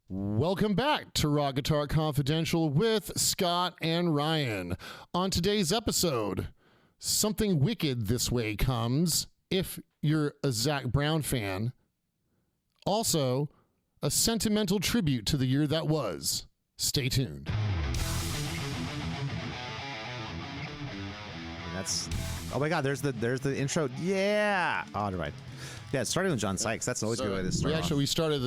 Welcome back to Rock Guitar Confidential with Scott and Ryan. On today's episode, something wicked this way comes if you're a Zac Brown fan. Also, a sentimental tribute to the year that was. Stay tuned. That's oh my god, there's the intro. Yeah. All right. Yeah, starting with John Sykes. That's always a good way to start. We started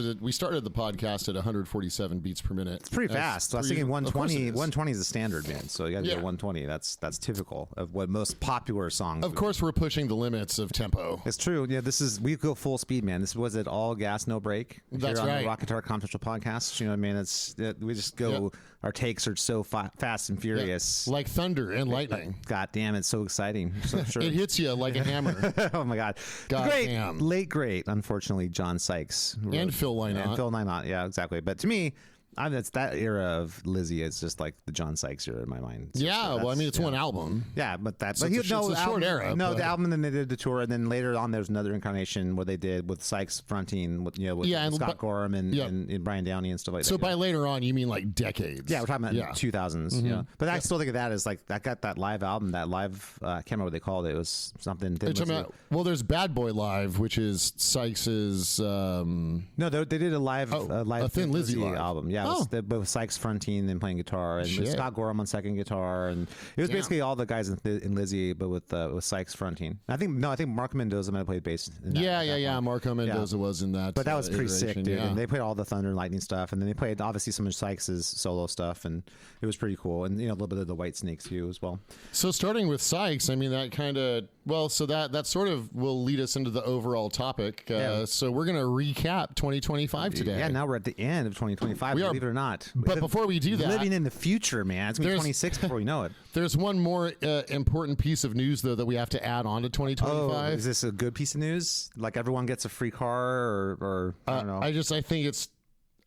the podcast at 147 beats per minute. It's pretty fast. I was thinking 120. 120 is the standard, man. So you got to go 120. That's typical of what most popular songs. Of course, we're pushing the limits of tempo. It's true. Yeah, we go full speed, man. This was it all gas, no break. That's here on right. the Rock Guitar Confidential podcast. You know what I mean? We just go. Yep. Our takes are so fast and furious, like thunder and lightning. God damn, it's so exciting. So sure. It hits you like a hammer. Oh my god. God damn. Late great, unfortunately, John Sykes and Phil Lynott. And Phil Lynott, yeah, exactly. But to me, that's that era of Lizzie is just like the John Sykes era in my mind. It's one album. Yeah, but that's it's a short era. No, the album, and then they did the tour, and then later on there's another incarnation where they did with Sykes fronting with Scott Gorham and Brian Downey and stuff like that. So by later on, you mean like decades? Yeah, we're talking about 2000s. Mm-hmm. Yeah, but I still think of that as like that got that live album, that live. I can't remember what they called it. It was something. There's Bad Boy Live, which is Sykes's. No, they did a live a Thin Lizzy album. Yeah. Both Sykes fronting and playing guitar, and with Scott Gorham on second guitar, and it was basically all the guys in Lizzie, but with Sykes fronting. I think Marco Mendoza might have played bass. In that Marco Mendoza was in that. But that was pretty sick, dude. Yeah. And they played all the Thunder and Lightning stuff, and then they played obviously some of Sykes's solo stuff, and it was pretty cool. And a little bit of the White Snakes too as well. So starting with Sykes, I mean that kind of that sort of will lead us into the overall topic. So we're gonna recap 2025 today. Yeah, now we're at the end of 2025. Believe it or not. But before we do that, living in the future, man, it's gonna be 26 before we know it. There's one more important piece of news though that we have to add on to 2025. Oh, is this a good piece of news? Like everyone gets a free car, or I don't know. I think it's.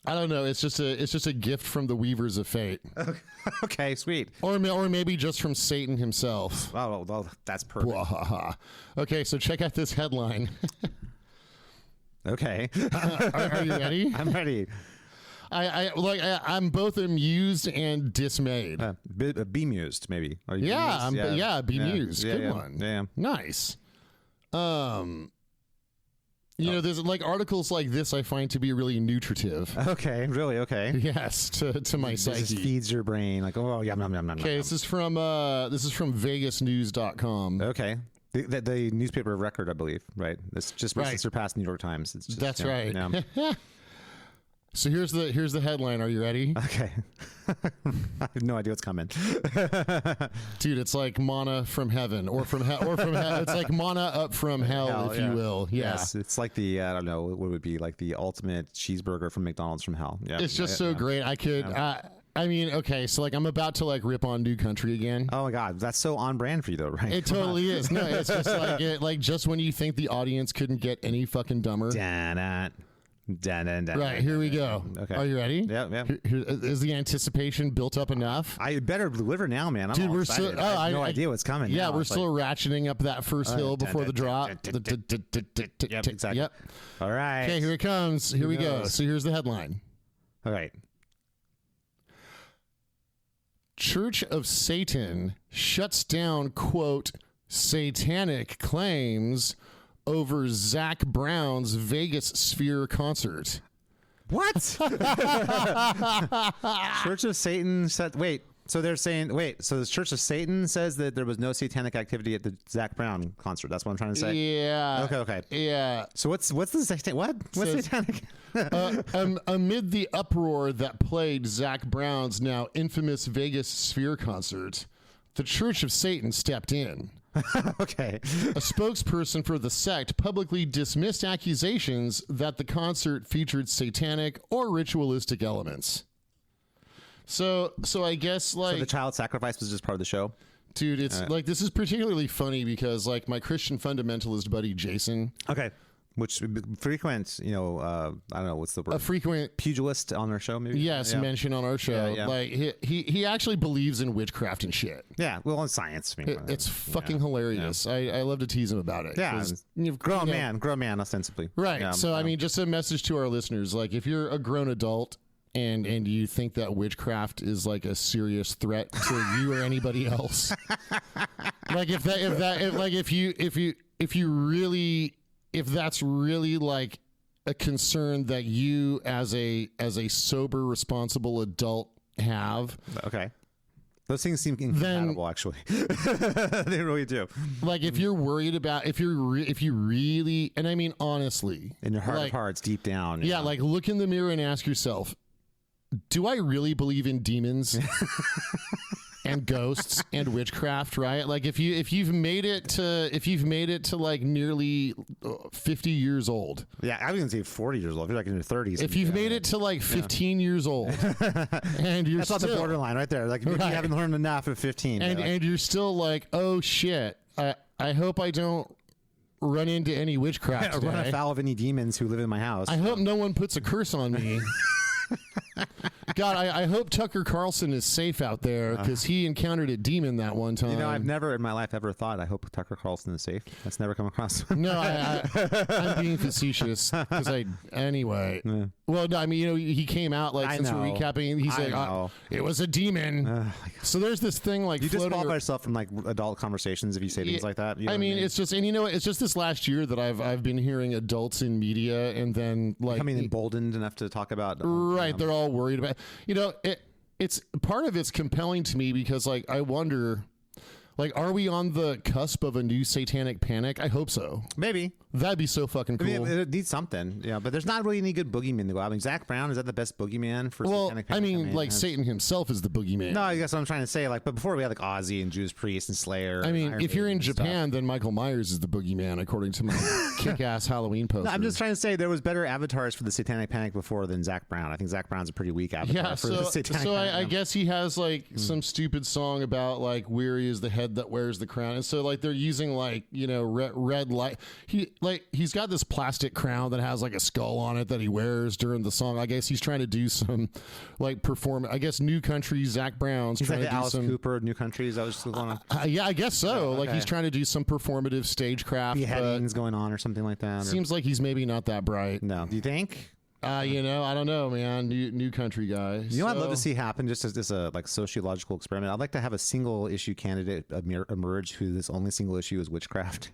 I don't know. It's just a gift from the Weavers of Fate. Okay, sweet. Or maybe just from Satan himself. Oh, well, that's perfect. Okay, so check out this headline. Okay. Are you ready? I'm ready. I'm both amused and dismayed. Bemused, maybe. Are you bemused. Yeah, Good one. Yeah. Nice. There's like articles like this I find to be really nutritive. Okay, really? Okay. Yes, to my psyche. This feeds your brain like, oh, yum, yum, yum, yum. Okay, this is from VegasNews.com. Okay. The newspaper of record, I believe, right? This just recently surpassed New York Times. It's just, that's right. Yeah. So here's the headline. Are you ready? Okay. I have no idea what's coming. Dude, it's like manna from heaven or from hell. It's like manna up from hell, if you will. Yeah. Yes, it's like the I don't know what would be like the ultimate cheeseburger from McDonald's from hell. Yeah, it's just so great. I could. I mean, okay, so like I'm about to like rip on New Country again. Oh my God, that's so on brand for you though, right? It totally is. No, it's just like just when you think the audience couldn't get any fucking dumber. Right, here we go. Okay. Are you ready? Yeah. Is the anticipation built up enough? I better deliver now, man. I'm all excited. I have no idea what's coming. Yeah, we're still ratcheting up that first hill before the drop. Yep, exactly. Yep. All right. Okay, here it comes. Here we go. So here's the headline. All right. Church of Satan shuts down, quote, satanic claims over Zac Brown's Vegas Sphere concert. What? Church of Satan said, so they're saying, so the Church of Satan says that there was no satanic activity at the Zac Brown concert. That's what I'm trying to say. Yeah. Okay. Yeah. So what's the satanic? What's satanic? Amid the uproar that plagued Zac Brown's now infamous Vegas Sphere concert, the Church of Satan stepped in. Okay. A spokesperson for the sect publicly dismissed accusations that the concert featured satanic or ritualistic elements. So I guess like... So the child sacrifice was just part of the show? Dude, it's like, this is particularly funny because like my Christian fundamentalist buddy, Jason... Okay. Which frequent, I don't know, what's the word? A frequent pugilist on our show, maybe. Yes, mention on our show. Yeah. Like he actually believes in witchcraft and shit. Yeah, well, in science. It's fucking hilarious. Yeah. I love to tease him about it. Yeah, grown man, ostensibly. Right. Yeah, so I mean, just a message to our listeners: like, if you're a grown adult and you think that witchcraft is like a serious threat to you or anybody else. Like if that's really like a concern that you as a sober, responsible adult have. Okay. Those things seem incompatible, actually. They really do. Like if you're worried about, if you really, and I mean honestly, in your heart of hearts, deep down. Yeah, like look in the mirror and ask yourself, do I really believe in demons and ghosts and witchcraft? Right? Like if you've made it to like nearly 50 years old. Yeah, I was gonna say 40 years old. If you're like in your 30s. If you've made it to like 15 years old, and you're that's on the borderline right there. Like maybe you haven't learned enough at 15, and you're still like, oh shit, I hope I don't run into any witchcraft today. Run afoul of any demons who live in my house. I hope no one puts a curse on me. God, I hope Tucker Carlson is safe out there because he encountered a demon that one time. You know, I've never in my life ever thought, I hope Tucker Carlson is safe. That's never come across. No, I'm being facetious because anyway. Yeah. Well, no, I mean, you know, he came out like since we're recapping, he's like, it was a demon. So there's this thing like you disqualify yourself from like adult conversations if you say things like that. You know I mean, it's just, and you know, it's just this last year that I've been hearing adults in media and then like becoming emboldened enough to talk about. Right, they're all worried about. You know, it's part of it's compelling to me because like I wonder. Like, are we on the cusp of a new satanic panic? I hope so. Maybe. That'd be so fucking cool. I mean, it needs something. Yeah, but there's not really any good boogeyman to go out. I mean, Zac Brown, is that the best boogeyman for satanic panic? I mean, like Satan himself is the boogeyman. No, I guess what I'm trying to say. Like, but before we had like Ozzy and Judas Priest and Slayer. I mean, if you're in Japan, then Michael Myers is the boogeyman, according to my kick-ass Halloween poster. No, I'm just trying to say there was better avatars for the satanic panic before than Zac Brown. I think Zac Brown's a pretty weak avatar for the satanic panic. I guess he has like some stupid song about like weary is the head that wears the crown. And so like they're using like, you know, red light. He's got this plastic crown that has like a skull on it that he wears during the song. I guess he's trying to do some like perform. I guess New Country Zac Brown's he's trying like to do Alice some Cooper New Country. Is that what going on? Yeah, I guess so. Like he's trying to do some performative stagecraft. Beheadings going on or something like that. Seems like he's maybe not that bright. No, do you think? You know, I don't know, man. New Country guy. You know what I'd love to see happen just as a like sociological experiment? I'd like to have a single issue candidate emerge whose only single issue is witchcraft.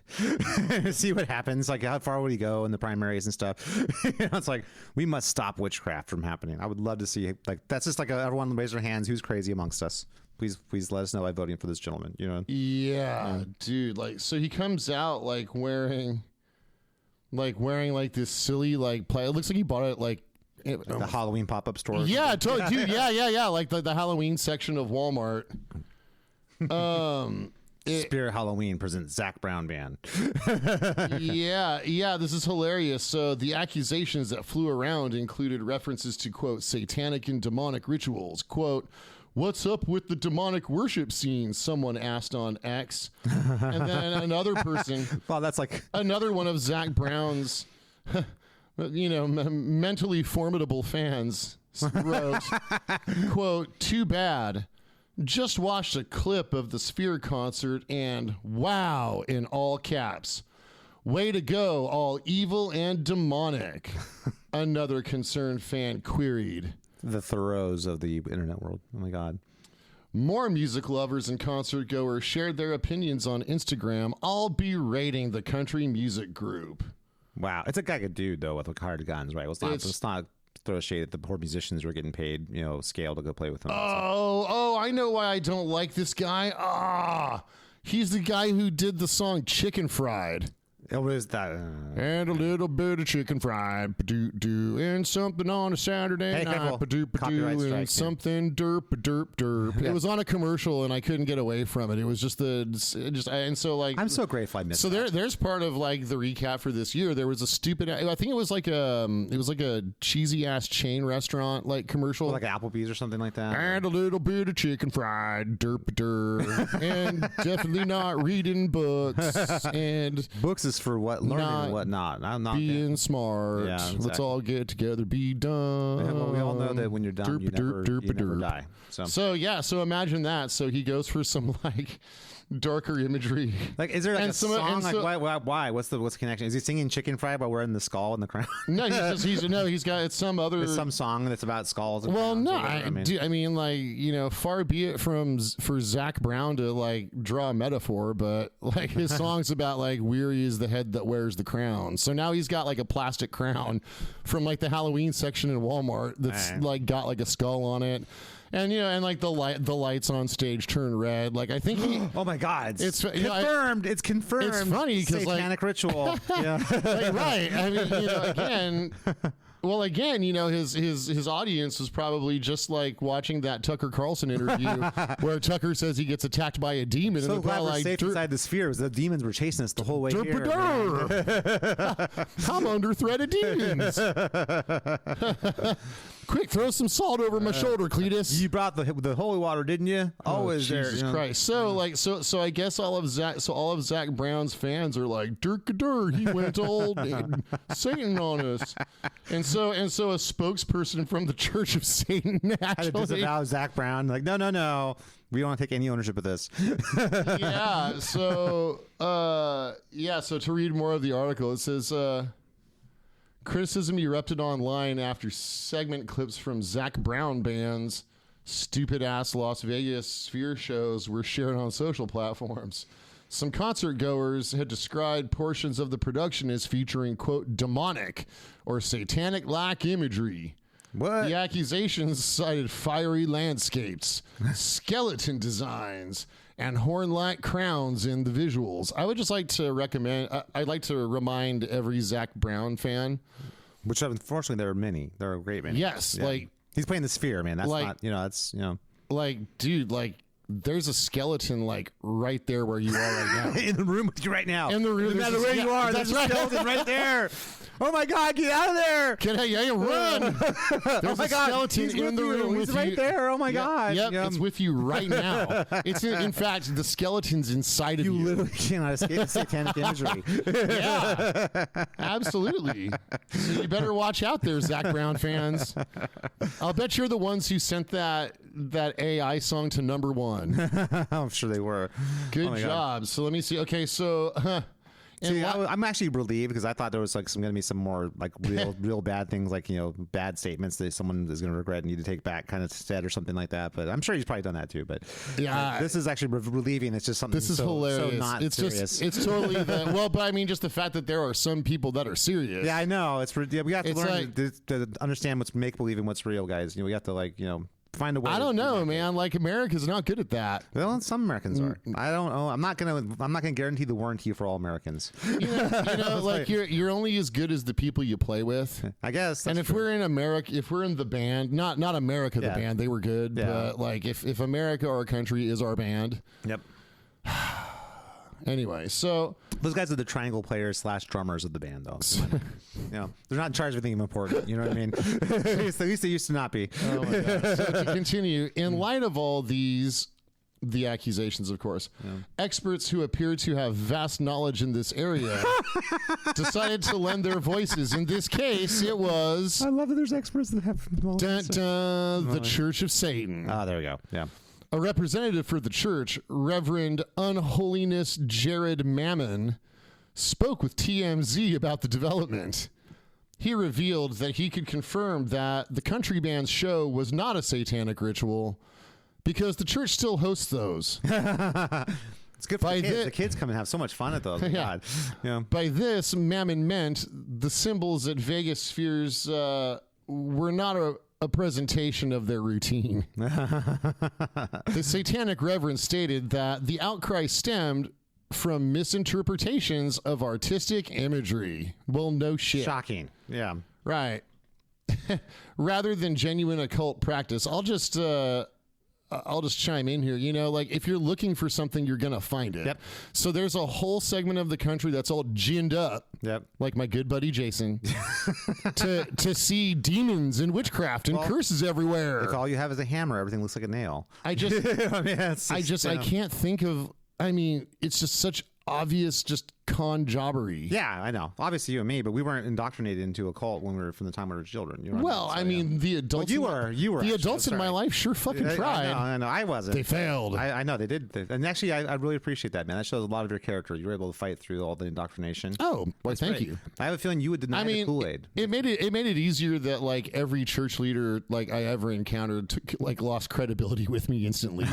See what happens. Like how far would he go in the primaries and stuff? You know, it's like we must stop witchcraft from happening. I would love to see like that's just like everyone raise their hands. Who's crazy amongst us? Please let us know by voting for this gentleman. You know? Yeah, dude. Like so he comes out like wearing like this silly like play. It looks like he bought it like the Halloween pop-up store. Yeah, totally, dude. Yeah. Like the Halloween section of Walmart. Spirit Halloween presents Zac Brown Band. Yeah. This is hilarious. So the accusations that flew around included references to quote satanic and demonic rituals. Quote, "What's up with the demonic worship scene?" someone asked on X. And then another person, wow, that's like another one of Zac Brown's, you know, mentally formidable fans wrote, quote, "Too bad. Just watched a clip of the Sphere concert and wow," in all caps. "Way to go, all evil and demonic." Another concerned fan queried. The Thoreaus of the internet world. Oh my God. More music lovers and concert goers shared their opinions on Instagram, all berating the country music group. Wow. It's like a dude, though, with like hard guns, right? Let's not throw shade at the poor musicians who are getting paid, you know, scale to go play with them. I know why I don't like this guy. He's the guy who did the song Chicken Fried. It was that. And a little bit of chicken fried, ba-doo-doo, and something on a Saturday night, ba-doo-ba-doo, and something derp. It was on a commercial, and I couldn't get away from it. It was just and so like I'm so grateful I missed. So there's part of like the recap for this year. There was a stupid. I think it was like a cheesy ass chain restaurant like commercial, like Applebee's or something like that. And a little bit of chicken fried, derp, and definitely not reading books and books is for what learning and what not. I'm not being smart. Yeah, exactly. Let's all get together, be done. Yeah, well, we all know that when you're done, you never die. So imagine that. So he goes for some like darker imagery. Like, is there like a song? Like, why? What's the connection? Is he singing Chicken Fried while wearing the skull and the crown? No, he's got it's some other. It's some song that's about skulls. And well, no, I mean, like, you know, far be it for Zac Brown to like draw a metaphor, but like his song's about like weary is the head that wears the crown. So now he's got like a plastic crown from like the Halloween section in Walmart that's like got like a skull on it. And you know, and like the lights on stage turn red. Like I think he. Oh my God! It's confirmed. It's confirmed. It's funny because satanic ritual. Yeah. Like, right. I mean, you know, again, you know, his audience was probably just like watching that Tucker Carlson interview where Tucker says he gets attacked by a demon. So and glad we're safe inside the sphere. The demons were chasing us the whole way here. I'm under threat of demons. Quick, throw some salt over my shoulder, Cletus. You brought the holy water, didn't you? Always there. Jesus Christ. So I guess all of Zac Brown's fans are like, Dirk, he went old Satan on us. And so a spokesperson from the Church of Satan had to disavow Zac Brown. Like, no. We don't want to take any ownership of this. So to read more of the article, it says criticism erupted online after segment clips from Zac Brown band's stupid-ass Las Vegas Sphere shows were shared on social platforms. Some concert goers had described portions of the production as featuring, quote, demonic or satanic-like imagery. What? The accusations cited fiery landscapes, skeleton designs, and horn-like crowns in the visuals. I would just like to I'd like to remind every Zac Brown fan. Which, unfortunately, there are many. There are a great many. Yes, yeah. Like... He's playing the Sphere, man. That's like, not, that's, Like, dude, like... There's a skeleton like right there where you are right now. In the room with you right now. In the room. No matter where you are, there's a skeleton right there. Oh my God, get out of there. Run. There's a skeleton in the room with you. He's right there. Oh my God. Yep, it's with you right now. It's in fact, the skeleton's inside of you. You literally cannot escape satanic imagery. Yeah, absolutely. So you better watch out there, Zac Brown fans. I'll bet you're the ones who sent that AI song to #1. I'm sure they were. Good job. So let me see. Okay, so see, I'm actually relieved because I thought there was like going to be some more like real bad things, like bad statements that someone is going to regret and need to take back, kind of said or something like that. But I'm sure he's probably done that too. But yeah, this is actually relieving. It's just something. This is hilarious. So not serious. It's totally well, but I mean, just the fact that there are some people that are serious. Yeah, I know. We have to learn to understand what's make believe and what's real, guys. We have to find a way. I don't know, man. Like America's not good at that. Well, some Americans are. I don't know. I'm not gonna guarantee the warranty for all Americans. Like you're only as good as the people you play with. I guess. And if we're in America, if we're in the band, not America, the band, they were good. Yeah. But like if America, our country, is our band. Yep. Anyway, so those guys are the triangle players / drummers of the band, though. They're not in charge of anything important. You know what I mean? At least they used to not be. Oh my God. So to continue, in light of all the accusations, of course, experts who appear to have vast knowledge in this area decided to lend their voices. In this case, it was... I love that there's experts that have knowledge. The Church of Satan. Oh, there we go. Yeah. A representative for the church, Reverend Unholiness Jared Mammon, spoke with TMZ about the development. He revealed that he could confirm that the country band's show was not a satanic ritual because the church still hosts those. It's good for the kids. The kids come and have so much fun at those. Yeah. God. Yeah. By this, Mammon meant the symbols at Vegas Spheres were not a presentation of their routine. The satanic reverend stated that the outcry stemmed from misinterpretations of artistic imagery. Well, no shit. Shocking. Yeah. Right. Rather than genuine occult practice. I'll just chime in here. Like if you're looking for something, you're going to find it. Yep. So there's a whole segment of the country that's all ginned up. Yep. Like my good buddy Jason to see demons and witchcraft and curses everywhere. If all you have is a hammer, everything looks like a nail. I can't think of, it's just such obvious, just con jobbery. Yeah, I know. Obviously, you and me, but we weren't indoctrinated into a cult when we were from the time we were children. You know well, I mean, the adults. Well, you were. The adults in my life sure fucking tried. I know. I wasn't. They failed. I know they did. And actually, I really appreciate that, man. That shows a lot of your character. You were able to fight through all the indoctrination. Oh, well, thank you. I have a feeling you would deny the Kool-Aid. It made it easier that like every church leader like I ever encountered like lost credibility with me instantly.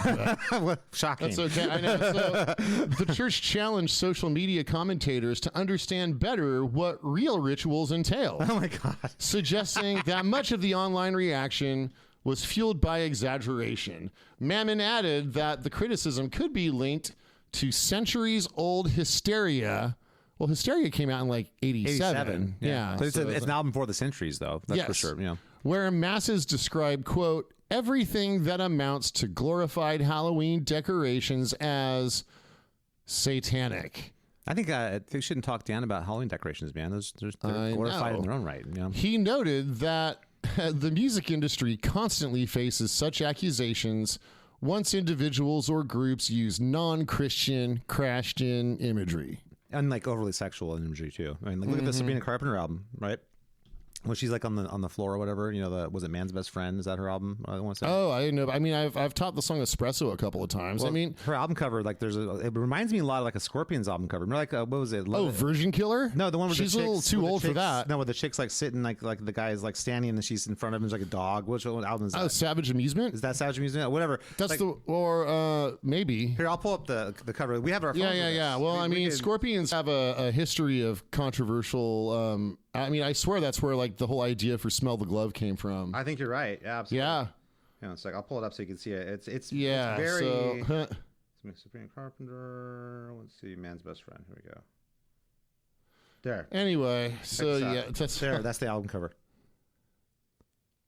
Well, shocking. That's okay. I know. So the church challenged social media commentators to understand better what real rituals entail. Oh my God. Suggesting that much of the online reaction was fueled by exaggeration. Mammon added that the criticism could be linked to centuries-old hysteria. Well, Hysteria came out in like 87. Yeah. So it's an album for the centuries, though. That's for sure. Yeah. Where masses describe, quote, everything that amounts to glorified Halloween decorations as satanic. I think they shouldn't talk down about Halloween decorations, man. They're glorified in their own right. Yeah. He noted that the music industry constantly faces such accusations once individuals or groups use non-Christian, crashed-in imagery. And like overly sexual imagery, too. I mean, look at the Sabrina Carpenter album, right? Well, she's like on the floor or whatever. You know, was it Man's Best Friend? Is that her album? I want to say. Oh, I didn't know. I mean, I've taught the song Espresso a couple of times. Well, I mean, her album cover, like it reminds me a lot of like a Scorpions album cover. Remember, like what was it? Virgin Killer? No, the one where she's a little too old for that. No, where the chick's like sitting, like the guy is like standing and she's in front of him, like a dog. Which album is that? Oh, Savage Amusement. Is that Savage Amusement? Whatever. That's maybe. Here, I'll pull up the cover. We have our phones. Yeah. Well, I mean, Scorpions have a history of controversial. I mean, I swear that's where like the whole idea for Smell the Glove came from. I think you're right. Yeah, absolutely. Yeah. Hang on a sec. I'll pull it up so you can see it. It's very. Sabrina Carpenter. Let's see. Man's Best Friend. Here we go. There. Anyway, so yeah, that's the album cover.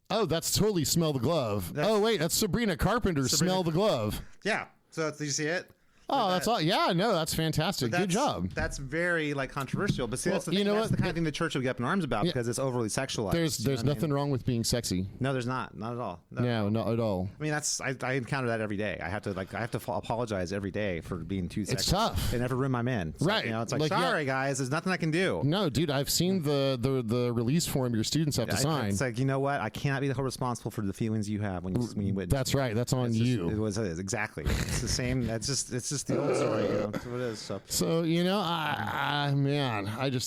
Oh, that's totally Smell the Glove. Wait, that's Sabrina Carpenter. Smell the Glove. Yeah. So did you see it? Oh, that's all. Yeah, no, that's fantastic. Good job. That's very like controversial, but see, that's the thing. That's the kind of thing the church would get up in arms about because it's overly sexualized. There's nothing wrong with being sexy. No, there's not at all. No, not at all. I mean, I encounter that every day. I have to apologize every day for being too sexy. It's tough. In every room I'm in. It's right. It's like sorry guys, there's nothing I can do. No, dude, I've seen the release form your students have to sign. It's like, you know what? I cannot be the whole responsible for the feelings you have when you witness. That's right. That's on you. It was exactly. It's the same. It's just the old story. That's what it is. So you know,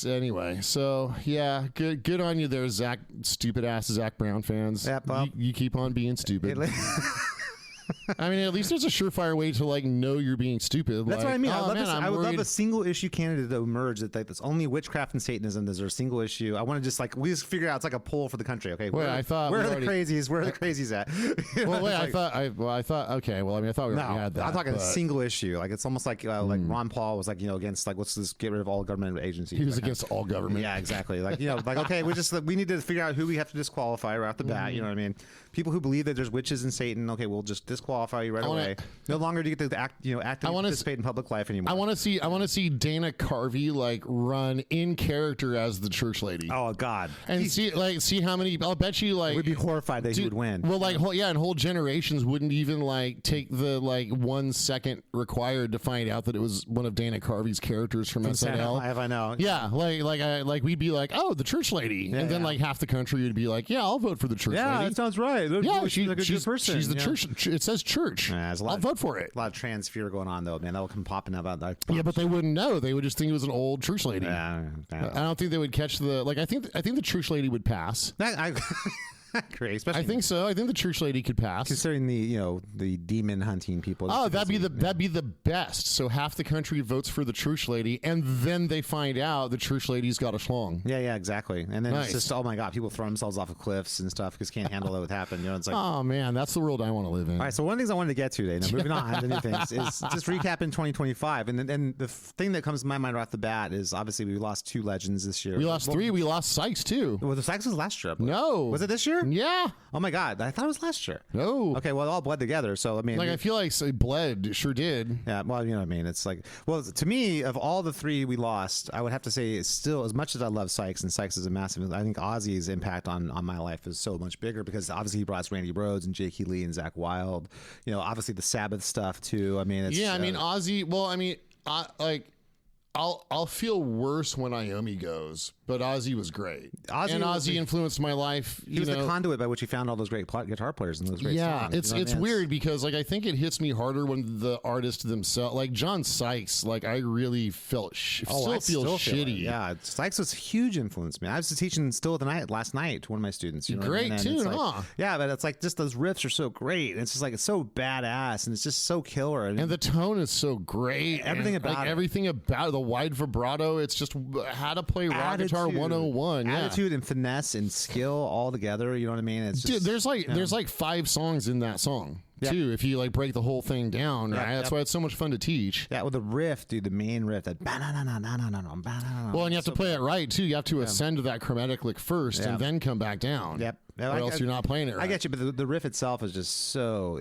anyway. So yeah, good on you there, Zach. Stupid ass Zac Brown fans. Yeah, you keep on being stupid. I mean, at least there's a surefire way to like know you're being stupid. That's what I mean. I would love a single issue candidate to emerge that's only witchcraft and Satanism. There's a single issue. I want to just we just figure out it's like a poll for the country. Okay, where are the crazies? Where are the crazies at? Well, wait, I thought. Okay, well, I mean, I thought we already had that. I'm talking a single issue. Like it's almost like Ron Paul was like against let's just get rid of all government agencies. He was against all government. Yeah, exactly. Okay, we need to figure out who we have to disqualify right off the bat. You know what I mean? People who believe that there's witches and Satan. Okay, we'll just disqualify you right away. No longer do you get to actively participate in public life anymore. I want to see Dana Carvey run in character as the church lady. Oh God! And see how many. I'll bet you we'd be horrified that he would win. Well, and whole generations wouldn't even take the 1 second required to find out that it was one of Dana Carvey's characters from SNL. I know. Yeah, we'd be like, oh, the church lady, and then half the country would be like, yeah, I'll vote for the church lady. Yeah, that sounds right. Yeah, she's a good person. She's the church. It says church. I'll vote for it. A lot of trans fear going on though, man. That will come popping up out there. Yeah, but they wouldn't know. They would just think it was an old church lady. I don't think they would catch the I think the church lady would pass. Great, I think so. I think the church lady could pass, considering the demon hunting people. Oh, that'd be the best. So half the country votes for the church lady, and then they find out the church lady's got a schlong. Yeah, exactly. And then it's just, oh my God, people throw themselves off of cliffs and stuff because can't handle what would happen. It's like, oh man, that's the world I want to live in. All right, so one of the things I wanted to get to today, now moving on to new things, is just recap in 2025. And the thing that comes to my mind right off the bat is obviously we lost 2 legends this year. We lost 3. We lost Sykes too. Well, the Sykes was last year. No, was it this year? Yeah. Oh my God, I thought it was last year. No. Okay, well, it all bled together. So I mean, I feel like it bled. It sure did. Yeah. Well, you know what I mean. It's to me, of all the 3 we lost, I would have to say it's still, as much as I love Sykes, and Sykes is a massive. I think Ozzy's impact on my life is so much bigger because obviously he brought us Randy Rhoads and J.K. Lee and Zach Wilde. Obviously the Sabbath stuff too. I mean, it's, Ozzy. Well, I mean, I'll feel worse when Iommi goes, but Ozzy was great. Ozzy influenced my life. He was the conduit by which he found all those great guitar players and those great songs. It's weird because like I think it hits me harder when the artists themselves, like John Sykes, like I really felt still feel shitty. Yeah, Sykes was a huge influence, man. I was teaching Still of the Night last night to one of my students. You know great tune, huh? Yeah, but it's like just those riffs are so great. And it's just like it's so badass and it's just so killer. And the tone is so great. Everything about everything about the wide vibrato. It's just how to play rock guitar 101. Attitude and finesse and skill all together. You know what I mean? It's just, there's like 5 songs in that song. Yep. Too, if you like break the whole thing down, right? That's why it's so much fun to teach. Yeah, with the riff, dude, the main riff, that well, and you have to play it right too. You have to ascend to that chromatic lick first, and then come back down. Yep. Or else you're not playing it right. I get you, but the riff itself is just so.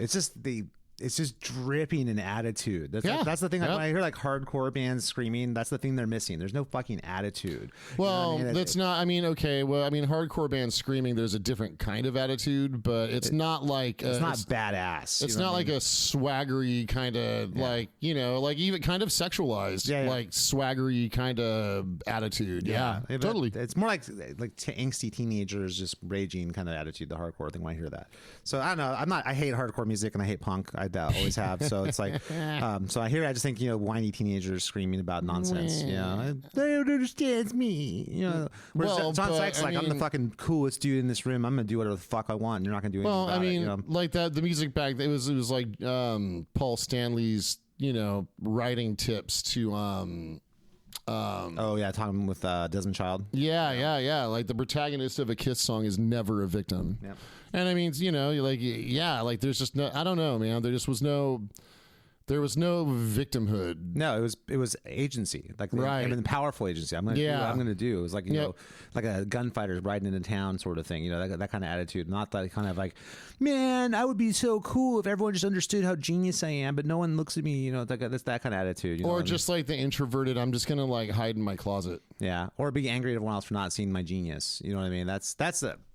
It's just dripping in attitude. That's the thing. Like, when I hear like hardcore bands screaming, that's the thing they're missing. There's no fucking attitude. Well, you know that's not. I mean, okay. Well, I mean, hardcore bands screaming. There's a different kind of attitude, but it's not like it's not badass. It's not like a swaggery kind of like like even kind of sexualized like swaggery kind of attitude. Yeah, totally. It's more like angsty teenagers just raging kind of attitude. The hardcore thing when I hear that. So I don't know. I hate hardcore music and I hate punk. I always have. So it's like, so I hear it, I just think, whiny teenagers screaming about nonsense. They don't understand me. Whereas John Sykes, I'm the fucking coolest dude in this room. I'm gonna do whatever the fuck I want. And you're not gonna do anything about it. Like that. The music back, it was like Paul Stanley's, writing tips to. Talking with Desmond Child. Yeah. Like the protagonist of a Kiss song is never a victim. Yep. And I mean, like there's just no, I don't know, man. There was no victimhood. No, it was agency, like right. I mean, powerful agency. I'm gonna do what I'm gonna do. It was like like a gunfighter riding into town sort of thing. That kind of attitude. Not that kind of like, man, I would be so cool if everyone just understood how genius I am, but no one looks at me. That's that kind of attitude. Or just like the introverted. I'm just gonna like hide in my closet. Yeah, or be angry at everyone else for not seeing my genius. You know what I mean? That's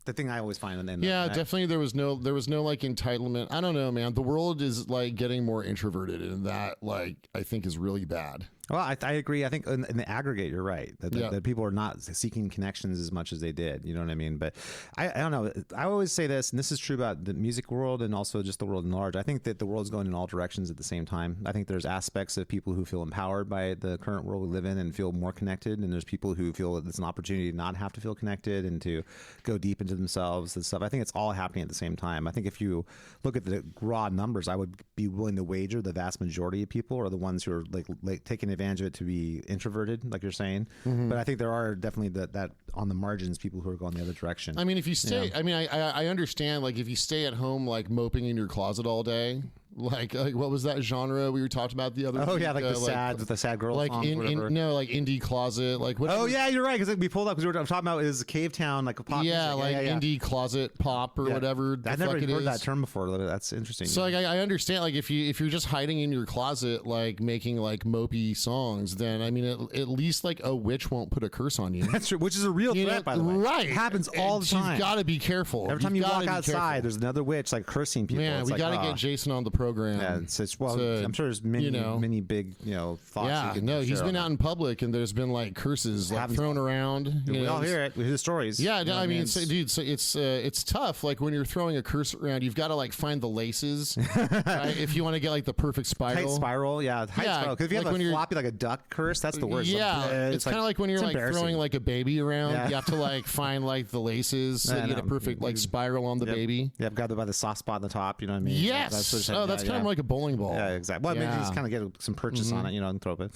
the thing I always find. Definitely. There was no like entitlement. I don't know, man. The world is like getting more introverted, and that like I think is really bad. Well, I agree. I think in the aggregate, you're right. That people are not seeking connections as much as they did. You know what I mean? But I don't know. I always say this, and this is true about the music world and also just the world in large. I think that the world is going in all directions at the same time. I think there's aspects of people who feel empowered by the current world we live in and feel more connected, and there's people who feel that it's an opportunity to not have to feel connected and to go deep into themselves and stuff. I think it's all happening at the same time. I think if you look at the raw numbers, I would be willing to wager the vast majority of people are the ones who are like taking advantage of it to be introverted, like you're saying. Mm-hmm. But I think there are definitely that on the margins, people who are going the other direction. I mean, if you stay, I mean, I understand, like if you stay at home, like moping in your closet all day, like what was that genre we were talking about the other week? Yeah, like the sad girl like song, like indie closet, like what? Oh yeah, you're right, because we pulled up because we were talking about is Cave Town, like a pop indie closet pop or whatever. I've never heard that term before. That's interesting. So like I understand, like if you're just hiding in your closet, like making like mopey songs, then I mean at least like a witch won't put a curse on you. That's true, which is a real threat, by the way. Right, it happens all the time. You've got to be careful. Every time you walk outside, there's another witch like cursing people. Man, we got to get Jason on the program. Yeah, I'm sure there's many big thoughts. Yeah, no, he's been out in public and there's been like curses like thrown around. We all hear it. We hear the stories. Yeah, I mean, it's tough. Like when you're throwing a curse around, you've got to like find the laces right? If you want to get like the perfect spiral. Tight spiral, yeah. Spiral. Because if you have a floppy like a duck curse, that's the worst. Yeah, it's kind of like when you're like throwing like a baby around. Yeah. You have to like find like the laces so you get a perfect like spiral on the baby. Yeah, I've got it by the soft spot on the top. You know what I mean? Yes. That's kind of like a bowling ball. Yeah, exactly. Well, maybe just kind of get some purchase on it, and throw it.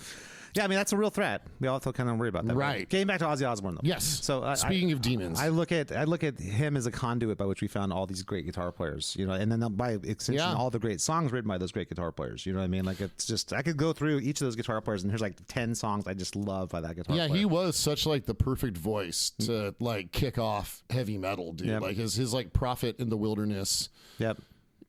Yeah, I mean that's a real threat. We all have to kind of worry about that. Right. Getting back to Ozzy Osbourne, though. Yes. So speaking of demons, I look at him as a conduit by which we found all these great guitar players. And then by extension, all the great songs written by those great guitar players. You know what I mean? Like it's just I could go through each of those guitar players, and here's like 10 songs I just love by that guitar player. Yeah, he was such like the perfect voice to like kick off heavy metal, dude. Yep. Like his like Prophet in the Wilderness. Yep.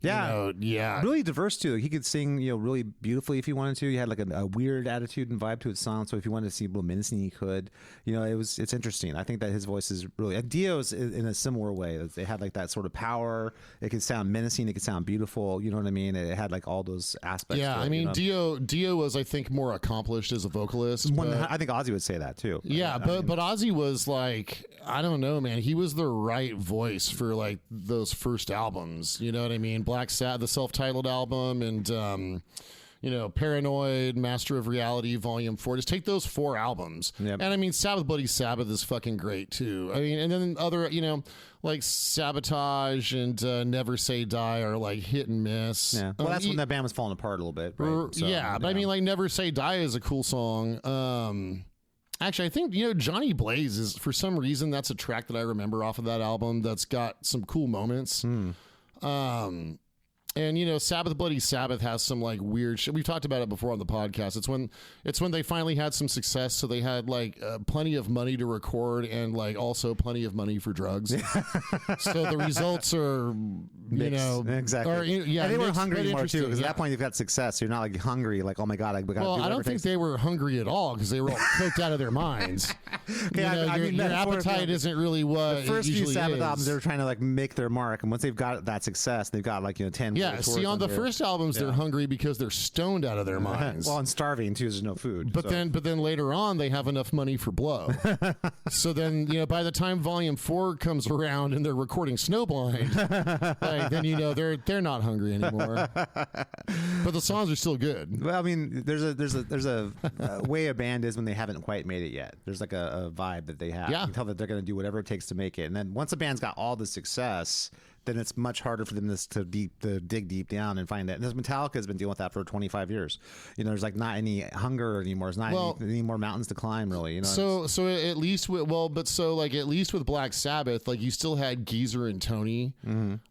Yeah, yeah, really diverse too. He could sing, really beautifully if he wanted to. He had like a weird attitude and vibe to his song. So if you wanted to see a little menacing, he could. It's interesting. I think that his voice is really. And Dio's in a similar way. They had like that sort of power. It could sound menacing. It could sound beautiful. You know what I mean? It had like all those aspects. Yeah, I mean, Dio was, I think, more accomplished as a vocalist. I think Ozzy would say that too. Yeah, but Ozzy was like, I don't know, man. He was the right voice for like those first albums. You know what I mean? Black Sabbath, the self-titled album, and Paranoid, Master of Reality, Volume 4. Just take those 4 albums. Yep. And I mean, Sabbath Bloody Sabbath is fucking great too. I mean, and then other, like Sabotage and Never Say Die are like hit and miss. Yeah. Well, that's when that band was falling apart a little bit. Right? So, but I mean, like Never Say Die is a cool song. Actually, I think, Johnny Blaze is, for some reason, that's a track that I remember off of that album that's got some cool moments. And Sabbath Bloody Sabbath has some like weird shit. We've talked about it before on the podcast. It's when they finally had some success, so they had like plenty of money to record and like also plenty of money for drugs. So the results are exactly. And they were hungry more too, because at that point you've got success. So you're not like hungry, like, oh my god, I got. Well, I don't think they were hungry at all, because they were all coked out of their minds. Your appetite isn't really what the first few Sabbath albums. They Is. were trying to like make their mark, and once they've got that success, they've got like 10. Yeah, see, on the first albums, they're hungry because they're stoned out of their minds. Well, and starving too. There's no food. But then later on, they have enough money for blow. So then, by the time Volume 4 comes around and they're recording Snowblind, then they're not hungry anymore. But the songs are still good. Well, I mean, there's a way a band is when they haven't quite made it yet. There's like a vibe that they have. Yeah. You can tell that they're going to do whatever it takes to make it. And then once a band's got all the success, then it's much harder for them to dig deep down and find that. And this Metallica has been dealing with that for 25 years. There's like not any hunger anymore. There's not any more mountains to climb, really. So at least at least with Black Sabbath, like you still had Geezer and Tony,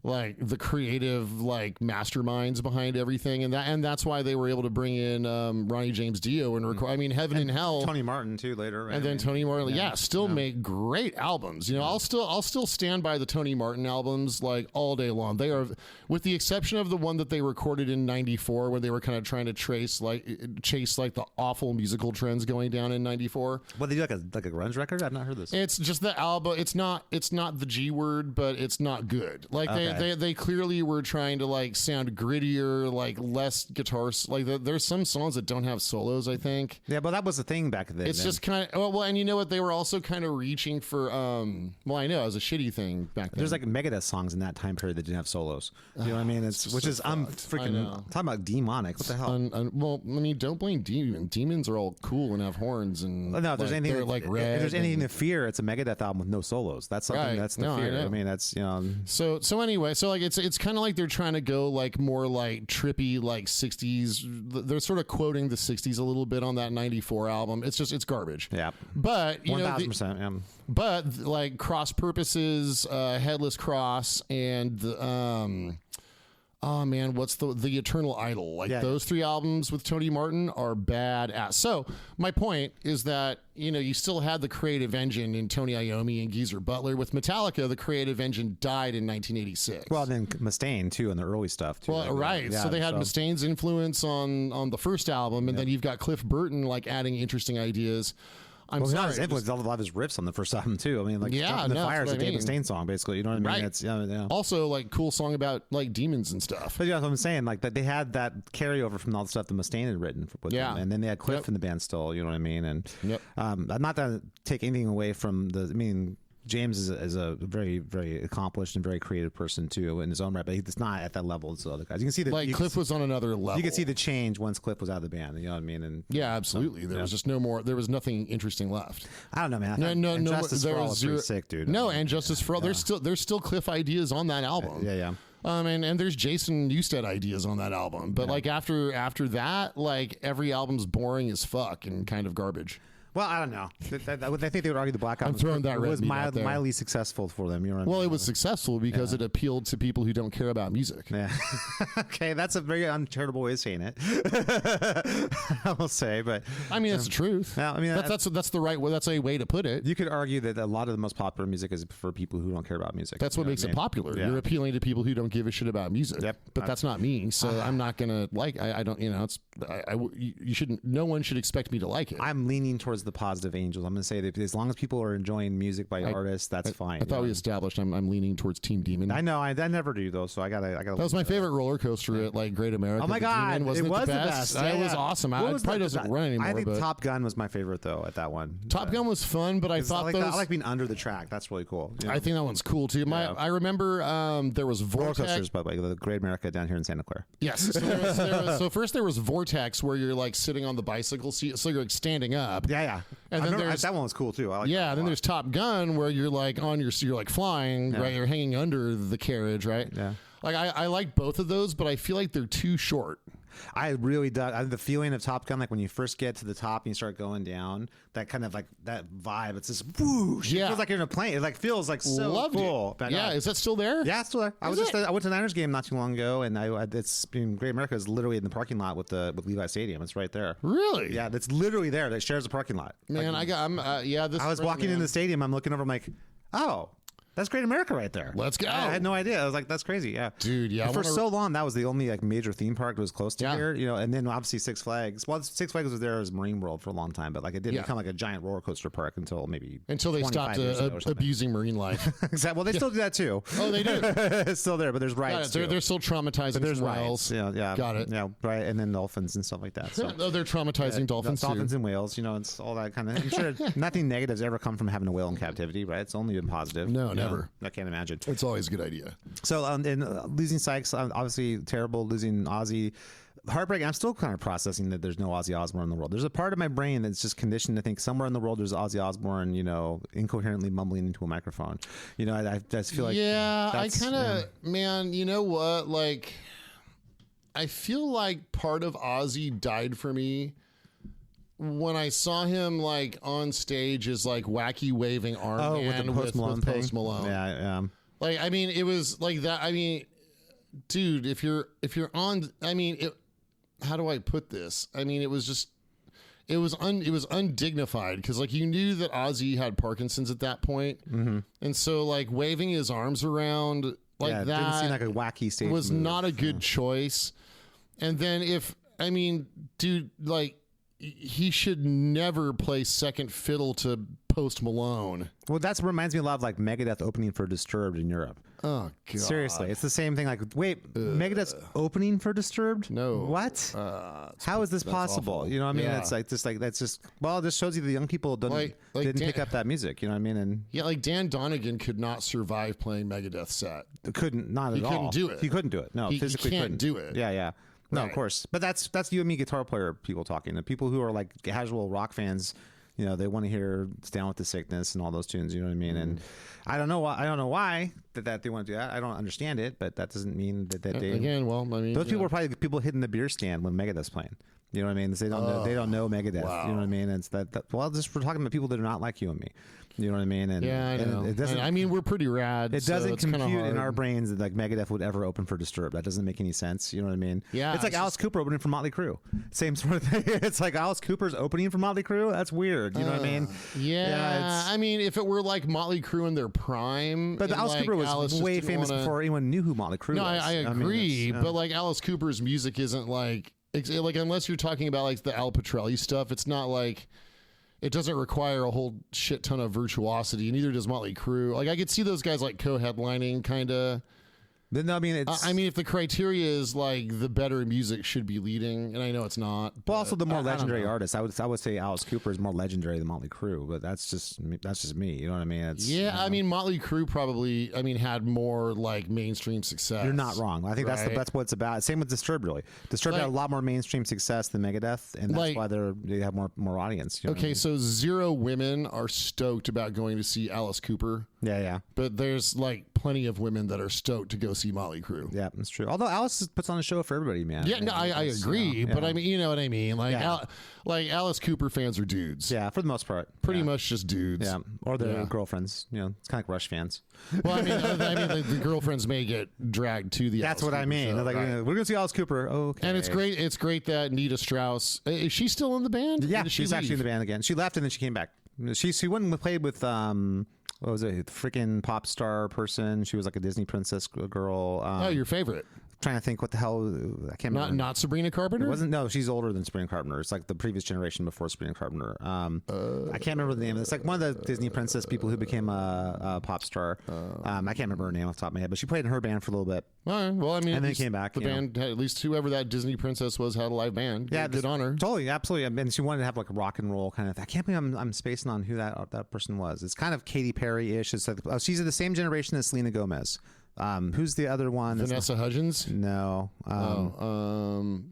like the creative like masterminds behind everything, and that's why they were able to bring in Ronnie James Dio and record. I mean, Heaven and Hell, Tony Martin too later, right? And then Tony Martin, make great albums. I'll still stand by the Tony Martin albums like all day long. They are, with the exception of the one that they recorded in '94 when they were kind of trying to chase like the awful musical trends going down in '94. Well, they do like a grunge record. I've not heard this. It's just the album. It's not the G word, but it's not good. Like they clearly were trying to like sound grittier, like less guitars. Like there's some songs that don't have solos, I think. Yeah, but that was the thing back then. It's just kind of and you know what? They were also kind of reaching for. I know it was a shitty thing back then. There's like Megadeth songs in that time period that didn't have solos. You know what I mean? I'm freaking talking about demonic. What the hell? Well, I mean, don't blame demons. Demons are all cool and have horns and no. If there's anything they're like red. If there's anything to fear, it's a Megadeth album with no solos. That's something. Right. That's the fear. I mean, that's So anyway, so like it's kind of like they're trying to go like more like trippy like '60s. They're sort of quoting the '60s a little bit on that '94 album. It's garbage. Yeah. But 1,000%. Yeah. But like Cross Purposes, Headless Cross, and oh man, what's the Eternal Idol? Like those 3 albums with Tony Martin are badass. So my point is that you still had the creative engine in Tony Iommi and Geezer Butler. With Metallica, the creative engine died in 1986. Well, then Mustaine too, on the early stuff too. Well, right. Yeah, so they had Mustaine's influence on the first album, and then you've got Cliff Burton like adding interesting ideas. I'm sorry. His influence, a lot of his riffs on the first album too. I mean, like Jump in the Fire is a Dave Mustaine song, basically. You know what I mean? Right. It's also like cool song about like demons and stuff. But that's what I'm saying. Like that, they had that carryover from all the stuff that Mustaine had written with them, and then they had Cliff in the band still. You know what I mean? And I'm not gonna take anything away from the. I mean, James is a very, very accomplished and very creative person too in his own right, but he's not at that level as the other guys. You can see that Cliff was on another level. You can see the change once Cliff was out of the band. You know what I mean? And yeah, absolutely. There was just no more. There was nothing interesting left. I don't know, man. No. Justice for All is pretty sick, dude. No, and Justice for All. There's still Cliff ideas on that album. Yeah. And there's Jason Newsted ideas on that album, but like after that, like every album's boring as fuck and kind of garbage. Well, I don't know. I think they would argue the Black Album was mildly successful for them. You know what I mean? It was successful because it appealed to people who don't care about music. Yeah. Okay, that's a very uncharitable way of saying it. I will say, but I mean, it's the truth. Now, I mean, that's the right way. That's a way to put it. You could argue that a lot of the most popular music is for people who don't care about music. That's what makes it popular. Yeah. You're appealing to people who don't give a shit about music. Yep. But that's not me. So I'm not gonna I don't. You know, you shouldn't. No one should expect me to like it. I'm leaning towards the positive angels. I'm going to say that as long as people are enjoying music by artists, that's fine. I thought we established I'm leaning towards Team Demon. I know. I never do though, so I got. That was my favorite roller coaster at like Great America. Oh my God, Wasn't it was the best. Yeah, it was awesome. It probably doesn't run anymore. I think Top Gun was my favorite though at that one. Top Gun was fun, but I thought I like being under the track. That's really cool. You know? I think that one's cool too. I remember there was Vortex. Roller coasters, by the way, the Great America down here in Santa Clara. Yes. So first there was Vortex, where you're like sitting on the bicycle seat, so you're like standing up. Yeah. And then that one was cool too. I like then there's Top Gun, where you're like you're like flying, right? You're hanging under the carriage, right? Yeah. Like I like both of those, but I feel like they're too short. I really dug the feeling of Top Gun, like when you first get to the top and you start going down, that kind of like that vibe. It's this whoosh. Yeah. It feels like you're in a plane. It like feels like so Loved cool. It. Yeah, is that still there? Yeah, it's still there. I went to the Niners game not too long ago, and it's been Great America is literally in the parking lot with Levi Stadium. It's right there. Really? Yeah, it's literally there. That shares a parking lot. Man, like, I was walking in the stadium. I'm looking over. I'm like, oh. That's Great America right there. Let's go. I had no idea. I was like, that's crazy. Yeah. Dude, yeah. For so long, that was the only like major theme park that was close to here, you know, and then obviously Six Flags. Well, Six Flags was there as Marine World for a long time, but like it didn't become like a giant roller coaster park until they stopped abusing marine life. Exactly. Well, they still do that too. Oh, they do. It's still there, but there's rides. They're still traumatizing. But there's whales. Yeah. Got it. Yeah, right. And then dolphins and stuff like that. So. They're traumatizing dolphins too. Dolphins and whales. You know, it's all that kind of. I'm sure nothing negative's ever come from having a whale in captivity, right? It's only been positive. No, never. I can't imagine. It's always a good idea. So, losing Sykes, obviously terrible. Losing Ozzy, heartbreak. I'm still kind of processing that there's no Ozzy Osbourne in the world. There's a part of my brain that's just conditioned to think somewhere in the world there's Ozzy Osbourne, you know, incoherently mumbling into a microphone. You know, I just feel like I kind of man. You know what? Like, I feel like part of Ozzy died for me when I saw him like on stage as like wacky waving arm man with Post Malone. Yeah. Like, I mean, it was like that. I mean, dude, if you're on, I mean, how do I put this? I mean, it was undignified because like you knew that Ozzy had Parkinson's at that point, and so like waving his arms around like that didn't seem like a wacky stage was move. Not a good choice. And then dude, like he should never play second fiddle to Post Malone. Well, that reminds me a lot of like Megadeth opening for Disturbed in Europe. Oh God! Seriously, it's the same thing. Like, wait, Megadeth's opening for Disturbed? No. What? How is this possible? Awful. You know what I mean? Yeah. It's like that's just. Well, it just shows you the young people didn't pick up that music. You know what I mean? And like Dan Donegan could not survive playing Megadeth set. Couldn't at all. He couldn't do it. He couldn't do it. No, physically can't couldn't do it. Yeah. No, of course. But that's you and me guitar player people talking. The people who are like casual rock fans, you know, they want to hear Down with the Sickness and all those tunes, you know what I mean? And I don't know why that they want to do that. I don't understand it, but that doesn't mean that they again, well, I mean, those people are probably people hitting the beer stand when Megadeth's playing. You know what I mean? They don't know Megadeth. Wow. You know what I mean? It's well, just we're talking about people that are not like you and me. You know what I mean? And yeah, I know. It doesn't. I mean, we're pretty rad. It doesn't compute in our brains that like Megadeth would ever open for Disturbed. That doesn't make any sense. You know what I mean? Yeah. It's like Alice Cooper opening for Motley Crue. Same sort of thing. It's like Alice Cooper's opening for Motley Crue. That's weird. You know what I mean? Yeah. I mean, if it were like Motley Crue in their prime, but Alice Cooper was way famous before anyone knew who Motley Crue was. No, I agree. But like Alice Cooper's music isn't like unless you're talking about like the Al Pitrelli stuff, it's not like. It doesn't require a whole shit ton of virtuosity, neither does Motley Crue. Like I could see those guys like co-headlining kind of. No, I mean, if the criteria is like the better music should be leading, and I know it's not. But also the more legendary artists, I would say Alice Cooper is more legendary than Motley Crue, but that's just me. You know what I mean? I mean Motley Crue probably had more like mainstream success. You're not wrong. I think that's what it's about. Same with Disturbed, really. Disturbed had a lot more mainstream success than Megadeth, and that's why they have more audience. You know okay, so 0 women are stoked about going to see Alice Cooper. Yeah. But there's like plenty of women that are stoked to go see Motley Crue. Yeah, that's true. Although Alice puts on a show for everybody, man. Yeah, no, I agree. But I mean, you know what I mean? Like, Yeah. like Alice Cooper fans are dudes. Yeah, for the most part. Pretty much just dudes. Yeah, or their girlfriends. You know, it's kind of like Rush fans. Well, I mean, the girlfriends may get dragged to the. That's Alice what I Cooper mean. show, Like, right? we're gonna see Alice Cooper. Okay. And it's great. It's great that Nita Strauss is she still in the band? Yeah, Or did she she's actually in leave? the band again. She left and then she came back. She went and played with what was it? The freaking pop star person. She was like a Disney princess girl. Oh, your favorite? Trying to think what the hell. I can't remember. Not Sabrina Carpenter. It wasn't. No, she's older than Sabrina Carpenter. It's like the previous generation before Sabrina Carpenter. I can't remember the name. It's like one of the Disney princess people who became a pop star. I can't remember her name off the top of my head, but she played in her band for a little bit. All right. Well, I mean, And then came back, The you know. band, at least whoever that Disney princess was, had a live band. Yeah, good on her. Totally, absolutely. I mean, she wanted to have like a rock and roll kind of thing. I can't believe I'm spacing on who that person was. It's kind of Katy Perry-ish. It's like, she's of the same generation as Selena Gomez. Who's the other one? Vanessa Hudgens. No.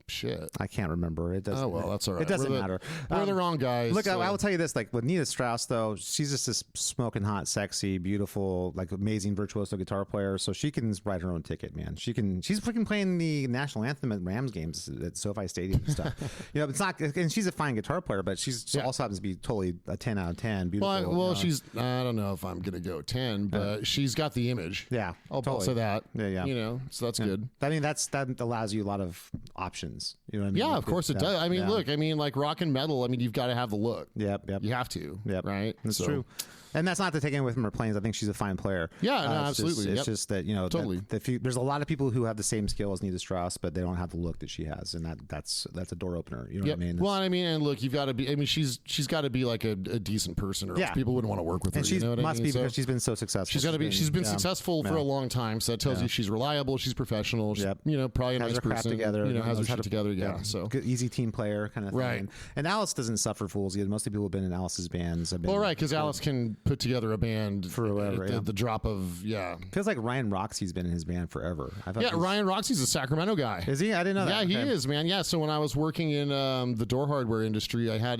Shit. I can't remember. It doesn't. Oh well, that's all right. It doesn't matter. We're the wrong guys. Look, so. I will tell you this: like with Nita Strauss, though, she's just this smoking hot, sexy, beautiful, like amazing virtuoso guitar player. So she can write her own ticket, man. She's freaking playing the national anthem at Rams games at SoFi Stadium and stuff. You know, it's not. And she's a fine guitar player, but she also happens to be totally a 10 out of 10. Beautiful. Well, you know. she's. I don't know if I'm gonna go 10, but she's got the image. Yeah, I'll totally. say that. Yeah. You know, so that's good. I mean, that allows you a lot of options. You know what I mean? Yeah, of course it does. I mean, yeah. look, I mean, like rock and metal. I mean, you've got to have the look. Yep. You have to. Yep. Right. That's So- true. And that's not to take anything away from her playing. I think she's a fine player. Yeah, no, It's absolutely. It's Yep. just that, you know, Totally. there's a lot of people who have the same skill as Nita Strauss, but they don't have the look that she has, and that's a door opener. You know Yep. what I mean? Well, I mean, and look, you've got to be. I mean, she's got to be like a decent person, or Yeah. else people wouldn't want to work with her. and she you know what must I mean? be because she's been so successful. She's got to be. She's been yeah. successful for a long time, so that tells you she's reliable. She's professional. She's, Yep. you know, probably a Has nice her crap person. together. You know, has her knows how shit together. Yeah. So. good, easy team player kind of thing. Right. And Alice doesn't suffer fools either. Most of the people who've been in Alice's bands have been. Well, right, because Alice can put together a band For whatever, at yeah. the drop of Feels like Ryan Roxy's been in his band forever. I thought Yeah, he's- Ryan Roxy's a Sacramento guy. Is he? I didn't know Yeah, that. he Okay. is, man. Yeah, so when I was working in the door hardware industry, I had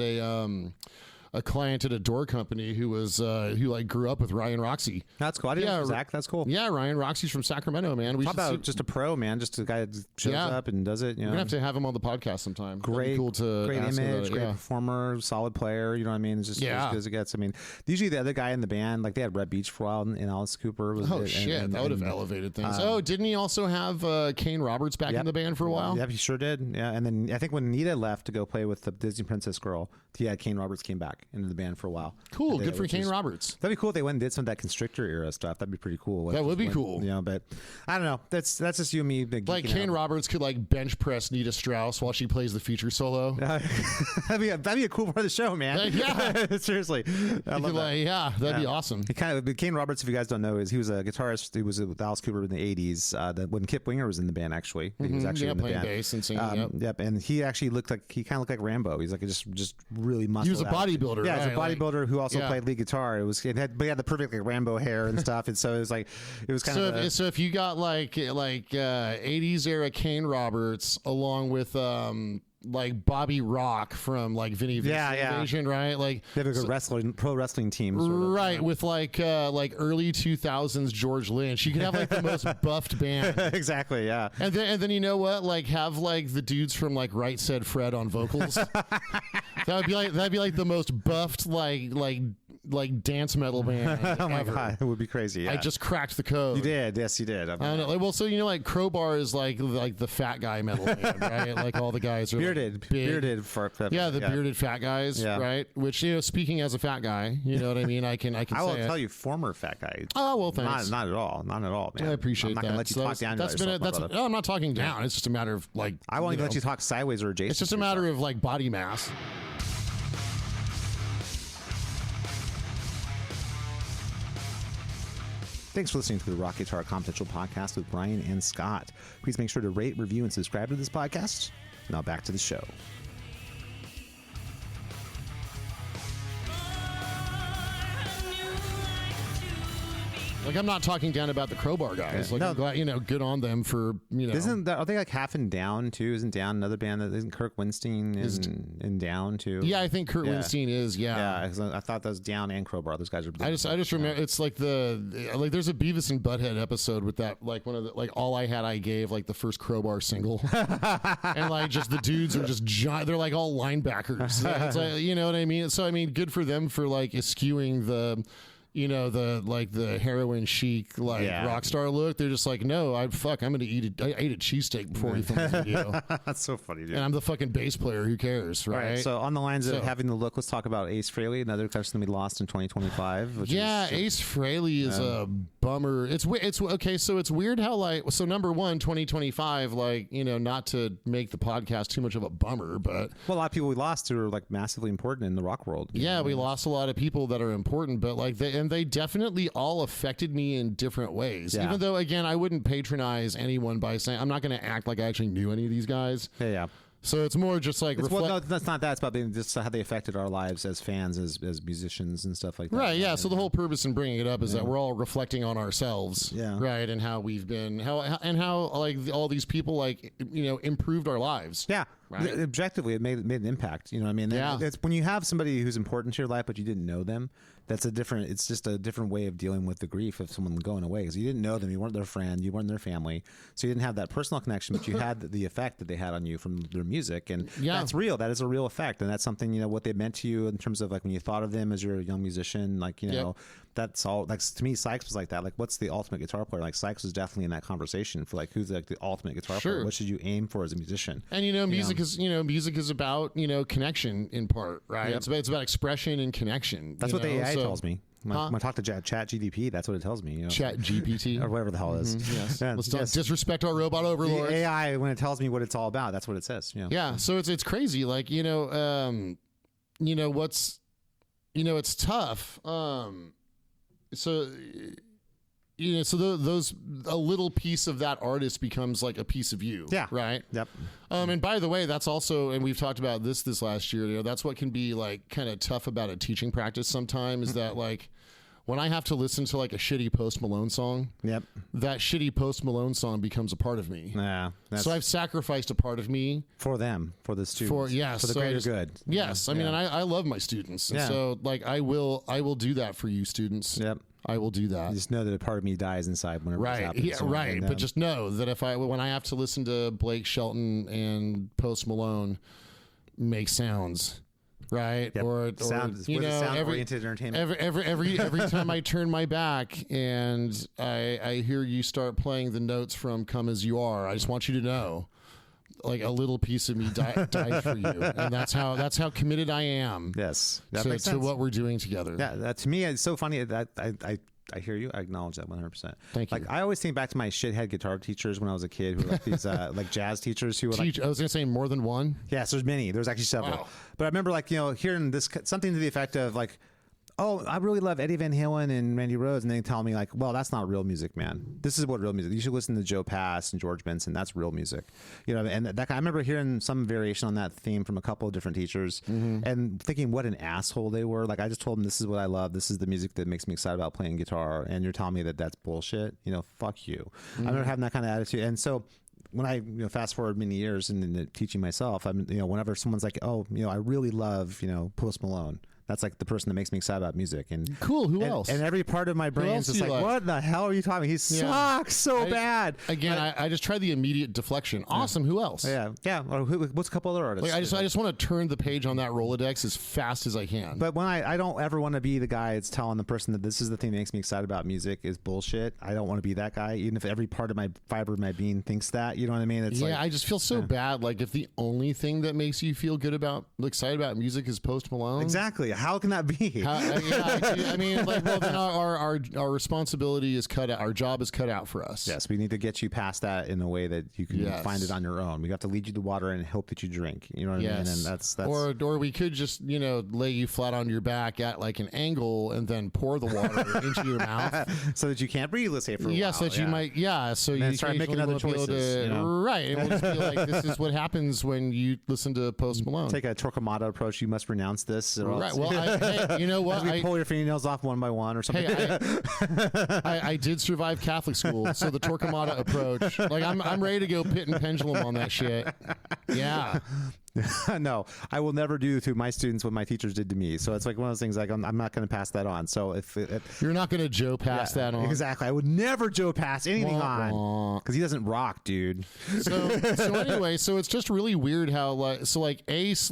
a client at a door company who was who like grew up with Ryan Roxy. That's cool. I didn't know Zach. That's cool. Yeah, Ryan Roxy's from Sacramento, man. We Talk should about see- just a pro, man. Just a guy that shows Yeah. up and does it. You know? We're gonna have to have him on the podcast sometime. That'd be Great, cool to great ask him about image, it, great yeah. performer, solid player. You know what I mean? It's just as good as it gets. I mean, usually the other guy in the band, like they had Red Beach for a while, and Alice Cooper was. Oh shit, that would have elevated things. Oh, didn't he also have Kane Roberts back in the band for a while? Yep, he sure did. Yeah, and then I think when Nita left to go play with the Disney Princess girl, Kane Roberts came back into the band for a while. Cool, And good for which Kane is- Roberts. That'd be cool if they went and did some of that Constrictor era stuff. That'd be pretty cool. That would be cool. You know, but I don't know. That's just you and me. Like Kane Roberts could like bench press Nita Strauss while she plays the feature solo. that'd be a cool part of the show, man. Yeah. Seriously. I love that. Yeah, that'd be awesome. He kind of Kane Roberts, if you guys don't know, he was a guitarist. He was with Alice Cooper in the '80s. When Kip Winger was in the band, actually, he was actually in the playing band. bass and singing. Yep, and he actually kind of looked like Rambo. He's like just really muscled. He was a out. bodybuilder. Yeah, right? he's a bodybuilder who also yeah. played lead guitar. But he had the perfect like Rambo hair and stuff. And so it was kind of. So if you got like 80s era Kane Roberts along with like Bobby Rock from like Vinny Invasion, right? Like they have a pro wrestling team, sort of. Right, with like early 2000s George Lynch. You could have like the most buffed band. Exactly, yeah. And then you know what? Like have like the dudes from like Right Said Fred on vocals. that'd be like the most buffed like dance metal band. Oh my ever. god, it would be crazy. Yeah. I just cracked the code. You did, yes, you did. I don't know. Well, so you know, like Crowbar is like the fat guy metal band, right? Like all the guys are bearded, like, big. bearded bearded fat guys, right? Which speaking as a fat guy, you know what I mean. I can. I will say tell it. you, former fat guy. Oh well, thanks. Not at all, man. I appreciate I'm not that. gonna let you So talk down. That's to been yourself, my brother. no, I'm not talking down. It's just a matter of like. I won't even let you talk sideways or adjacent. It's just a matter of like body mass. Thanks for listening to the Rock Guitar Confidential podcast with Brian and Scott. Please make sure to rate, review, and subscribe to this podcast. Now back to the show. Like, I'm not talking down about the Crowbar guys. Like, I'm glad, good on them for, Are they like half and Down too? Isn't Down another band that isn't Kirk Winstein in Down too? Yeah, I think Kurt Winstein is. Yeah, I thought that was Down and Crowbar. Those guys are. I just remember it's like there's a Beavis and Butthead episode with that, like one of the, like All I Had I Gave, like the first Crowbar single, and like just the dudes are just giant. They're like all linebackers. It's like, you know what I mean? So I mean, good for them for like eschewing the the heroin chic rock star look. They're just like, no, I'm gonna eat I ate a cheesesteak before we filmed the video. That's so funny, dude. And I'm the fucking bass player. Who cares, right? Right, so on the lines of having the look, let's talk about Ace Frehley, another person we lost in 2025. Ace Frehley is a bummer. It's okay. So it's weird how number one, 2025, not to make the podcast too much of a bummer, but a lot of people we lost who are like massively important in the rock world. Yeah, we lost a lot of people that are important, but they definitely all affected me in different ways. Yeah. Even though, again, I wouldn't patronize anyone by saying, I'm not going to act like I actually knew any of these guys. Yeah. So it's more just like no, that's not that. It's about just how they affected our lives as fans, as musicians and stuff like that. Right. Yeah. So the whole purpose in bringing it up is that we're all reflecting on ourselves. Yeah. Right. And how we've been, how all these people improved our lives. Yeah. Right? Objectively, it made an impact. You know what I mean? Yeah. It's when you have somebody who's important to your life, but you didn't know them. It's just a different way of dealing with the grief of someone going away, because you didn't know them, you weren't their friend, you weren't their family, so you didn't have that personal connection, but you had the effect that they had on you from their music, and that's real. That is a real effect, and that's something, what they meant to you in terms of like when you thought of them as you're a young musician, that's all. Like to me, Sykes was like that. Like, what's the ultimate guitar player? Like Sykes was definitely in that conversation for like who's like the ultimate guitar player. What should you aim for as a musician? And music is about connection in part, right? Yep. It's about expression and connection. That's what the AI tells me. When I talk to Chat GDP, that's what it tells me. Chat GPT or whatever the hell it is. Yes. Let's not disrespect our robot overlords. The AI, when it tells me what it's all about, that's what it says. Yeah. So it's crazy. Like it's tough. So those a little piece of that artist becomes like a piece of you. Yeah. Right. Yep. And by the way, that's also, and we've talked about this last year. That's what can be like kind of tough about a teaching practice sometimes. Is that like when I have to listen to like a shitty Post Malone song. Yep. That shitty Post Malone song becomes a part of me. Yeah. So I've sacrificed a part of me for them, for the students, for the greater good. Yes. I mean, and I love my students. And so like I will do that for you students. Yep. I will do that. Just know that a part of me dies inside whenever it happens. Yeah, right. But just know that when I have to listen to Blake Shelton and Post Malone make sounds, right? Yep. Or sound-oriented entertainment. Every time I turn my back and I hear you start playing the notes from "Come As You Are," I just want you to know, like a little piece of me died for you, and that's how committed I am. Yes, to what we're doing together. Yeah, that to me it's so funny that I hear you. I acknowledge that 100%. Thank you. Like I always think back to my shithead guitar teachers when I was a kid, who were like these like jazz teachers who were like. I was gonna say more than one. Yes, there's many. There's actually several. Wow. But I remember hearing this something to the effect of like, oh, I really love Eddie Van Halen and Randy Rhoads, and they tell me like, well, that's not real music, man. This is what real music. You should listen to Joe Pass and George Benson. That's real music, And that I remember hearing some variation on that theme from a couple of different teachers, and thinking what an asshole they were. Like I just told them this is what I love. This is the music that makes me excited about playing guitar, and you're telling me that that's bullshit. Fuck you. I remember having that kind of attitude, and so. When I fast forward many years and teaching myself, whenever someone's like, oh, I really love Post Malone. That's like the person that makes me excited about music. And cool. Who else? And every part of my brain is just like, what the hell are you talking? He sucks so bad. Again, I just try the immediate deflection. Awesome. Who else? Yeah. Or what's a couple other artists? I just want to turn the page on that Rolodex as fast as I can. But when I don't ever want to be the guy that's telling the person that this is the thing that makes me excited about music is bullshit. I don't want to be that guy, even if every part of my fiber of my being thinks that. You know what I mean? It's I just feel so bad. Like if the only thing that makes you feel good excited about music is Post Malone. Exactly. How can that be? I mean, like, well, then our responsibility is cut out. Our job is cut out for us. Yes, we need to get you past that in a way that you can find it on your own. We have to lead you to water and hope that you drink. You know what I mean? And that's or we could just lay you flat on your back at like an angle and then pour the water into your mouth so that you can't breathe. Let's say for a while. So that you might so and you start making other choices. Right, and we'll just be like, this is what happens when you listen to Post Malone. Take a Torquemada approach. You must renounce this. Right. Well, hey, you know what? As we pull your fingernails off one by one or something. Hey, I did survive Catholic school, so the Torquemada approach. Like I'm ready to go pit and pendulum on that shit. Yeah. No, I will never do to my students what my teachers did to me. So it's like one of those things. Like I'm not going to pass that on. So if you're not going to Joe pass that on, exactly. I would never Joe pass anything on because he doesn't rock, dude. So anyway, so it's just really weird how like Ace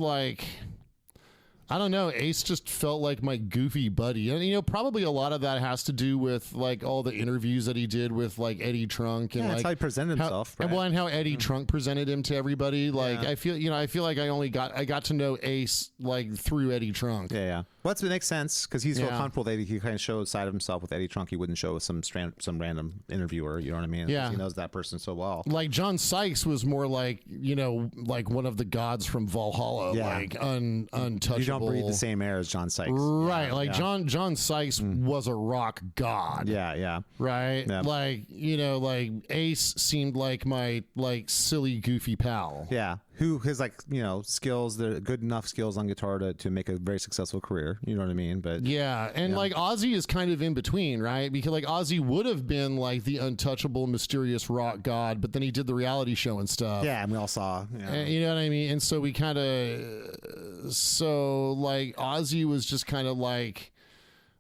I don't know. Ace just felt like my goofy buddy. And, you know, probably a lot of that has to do with, like, all the interviews that he did with, like, Eddie Trunk. And, that's how he presented himself. Right? And how Eddie Trunk presented him to everybody. Like, I feel like I got to know Ace, like, through Eddie Trunk. Yeah. Well, that makes sense because he's so comfortable that he kind of shows a side of himself with Eddie Trunk. He wouldn't show with some random interviewer. You know what I mean? Yeah. He knows that person so well. Like, John Sykes was more like, you know, like one of the gods from Valhalla. Like, untouchable. You don't breathe the same air as John Sykes. Right. Like, John Sykes was a rock god. Yeah. Right? Yeah. Like, you know, like, Ace seemed like my, like, silly, goofy pal. Yeah. Who has, like, you know, skills, the good enough skills on guitar to make a very successful career. You know what I mean? But yeah. And like Ozzy is kind of in between, right? Because like Ozzy would have been like the untouchable, mysterious rock god, but then he did the reality show and stuff. Yeah. And we all saw. And, you know what I mean? And so we kind of, so like Ozzy was just kind of like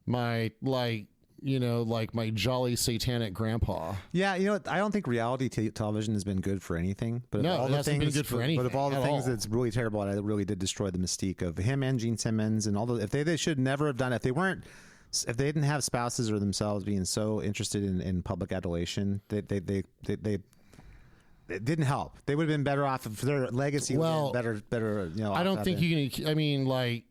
my, like, you know, like my jolly satanic grandpa. Yeah, you know, I don't think reality television has been good for anything. But no, it hasn't been good for anything. But of all the things that's really terrible, and it really did destroy the mystique of him and Gene Simmons and all the. If they should never have done it. If they didn't have spouses or themselves being so interested in public adulation, they it didn't help. They would have been better off if their legacy would have been better. You know, I don't think you can. I mean, like.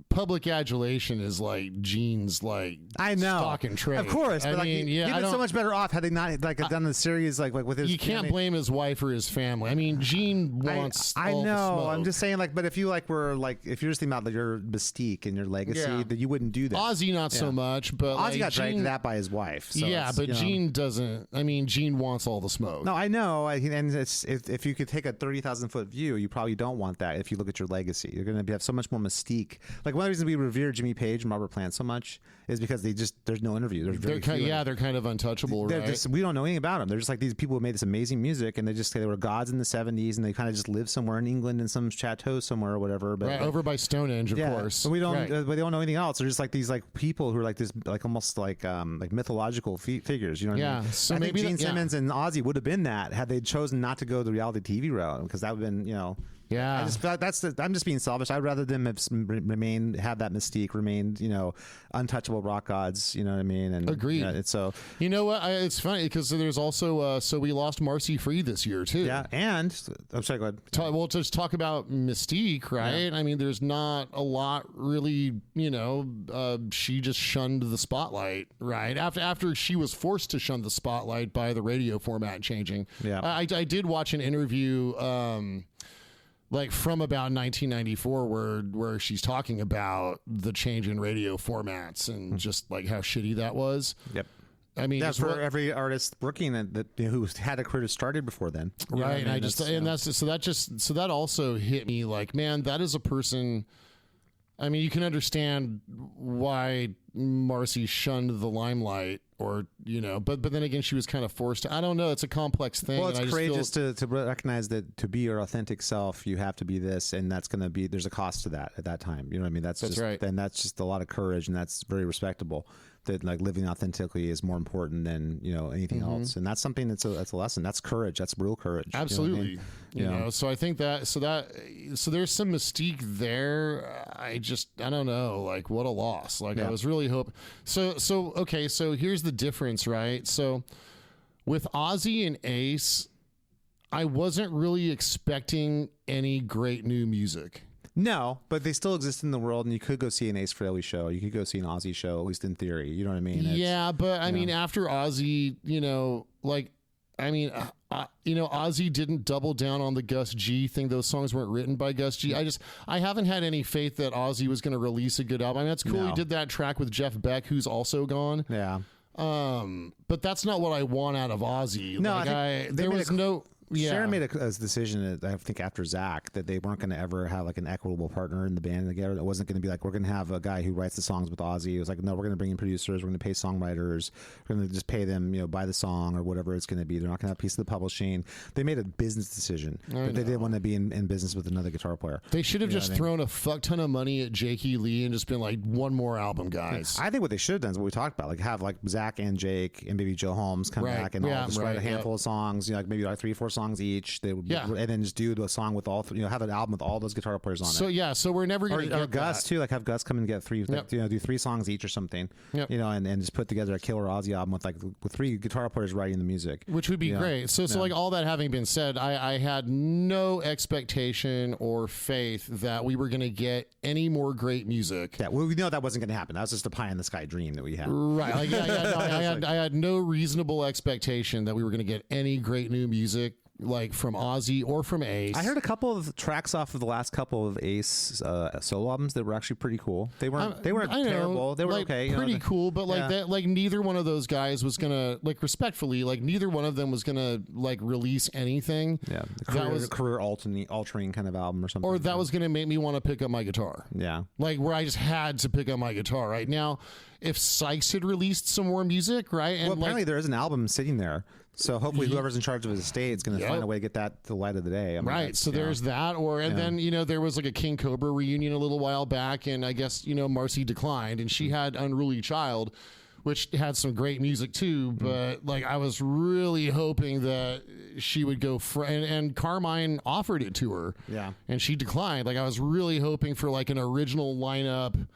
Public adulation is like Gene's like stock and trade. Of course, but he'd been so much better off had they not like done the series like with his. You can't blame his wife or his family. I mean, Gene wants. I know. The smoke. I'm just saying, like, but if you were if you're just thinking about your mystique and your legacy, that you wouldn't do that. Ozzy not so much, but Ozzy got dragged to that by his wife. So but Gene doesn't. I mean, Gene wants all the smoke. No, I know, and if you could take a 30,000 foot view, you probably don't want that. If you look at your legacy, you're going to have so much more mystique. Like one of the reasons we revere Jimmy Page and Robert Plant so much is because there's no interview. They're kind of untouchable, right? We don't know anything about them. They're just like these people who made this amazing music, and they were gods in the 70s, and they kind of just lived somewhere in England in some chateau somewhere or whatever. But over by Stonehenge, of course. But we don't know anything else. They're just like these like people who are like this like almost like mythological figures. You know what I mean? So I maybe think Gene Simmons and Ozzy would have been that had they chosen not to go the reality TV route, because that would have been, you know. Yeah, I just feel like I'm just being selfish. I'd rather them have have that mystique, remain, you know, untouchable rock gods. You know what I mean? And agreed. It's so. You know what? It's funny because there's also so we lost Marcy Free this year too. Yeah, and I'm sorry. Go ahead. Well, just talk about mystique, right? Yeah. I mean, there's not a lot really. You know, she just shunned the spotlight, right? After she was forced to shun the spotlight by the radio format changing. Yeah, I did watch an interview. Like from about 1994 where she's talking about the change in radio formats and just like how shitty that was. Yep. I mean, that's for every artist working who had a career started before then. Right. I mean? That also hit me like, man, that is a person. I mean, you can understand why Marcy shunned the limelight, or, you know, but then again, she was kind of forced to. I don't know. It's a complex thing. Well, it's courageous to recognize that to be your authentic self, you have to be this, and that's going to be, there's a cost to that at that time. You know what I mean? That's just, right. And that's just a lot of courage, and that's very respectable. That like living authentically is more important than, you know, anything else, and that's something that's a lesson. That's courage. That's real courage. Absolutely. You know, so I think that so there's some mystique there. I don't know, like what a loss. Like I was really hoping. So okay. So here's the difference, right? So with Ozzy and Ace, I wasn't really expecting any great new music. No, but they still exist in the world, and you could go see an Ace Frehley show. You could go see an Ozzy show, at least in theory. You know what I mean? Yeah, but I mean, after Ozzy, you know, like, I mean, you know, Ozzy didn't double down on the Gus G thing. Those songs weren't written by Gus G. I haven't had any faith that Ozzy was going to release a good album. I mean, that's cool. No. He did that track with Jeff Beck, who's also gone. Yeah. But that's not what I want out of Ozzy. No, like Sharon made a decision, I think, after Zac, that they weren't going to ever have like an equitable partner in the band together. It wasn't going to be like, we're going to have a guy who writes the songs with Ozzy. It was like, no, we're going to bring in producers. We're going to pay songwriters. We're going to just pay them, by the song or whatever it's going to be. They're not going to have a piece of the publishing. They made a business decision that they didn't want to be in business with another guitar player. They should have just thrown a fuck ton of money at Jakey Lee and just been like, one more album, guys. I think what they should have done is what we talked about, like have like Zac and Jake and maybe Joe Holmes come back and all just write a handful of songs, like maybe like 3 or 4 songs each. They would, and then just do a song with all, have an album with all those guitar players on it. So we're never going to get Gus too, like have Gus come and get 3, do 3 songs each or something, and just put together a killer Ozzy album with 3 guitar players writing the music, which would be great. So like all that having been said, I had no expectation or faith that we were going to get any more great music. Yeah, well, we know that wasn't going to happen. That was just a pie in the sky dream that we had. Right. Like, I had no reasonable expectation that we were going to get any great new music like from Ozzy or from Ace. I heard a couple of tracks off of the last couple of Ace solo albums that were actually pretty cool. They weren't terrible. They were like, okay, pretty cool, but like that, like neither one of those guys was gonna, like, respectfully, like neither one of them was gonna like release anything. Yeah, that was a career altering kind of album or something. Or that was gonna make me want to pick up my guitar. Yeah, like where I just had to pick up my guitar. Right now, if Sykes had released some more music, right? And apparently there is an album sitting there. So hopefully whoever's in charge of his estate is going to find a way to get that to the light of the day. I mean, right. So there's that. And then, there was like a King Cobra reunion a little while back. And I guess, Marcy declined and she had Unruly Child, which had some great music too. But like I was really hoping that she would go and Carmine offered it to her. Yeah. And she declined. Like I was really hoping for like an original lineup.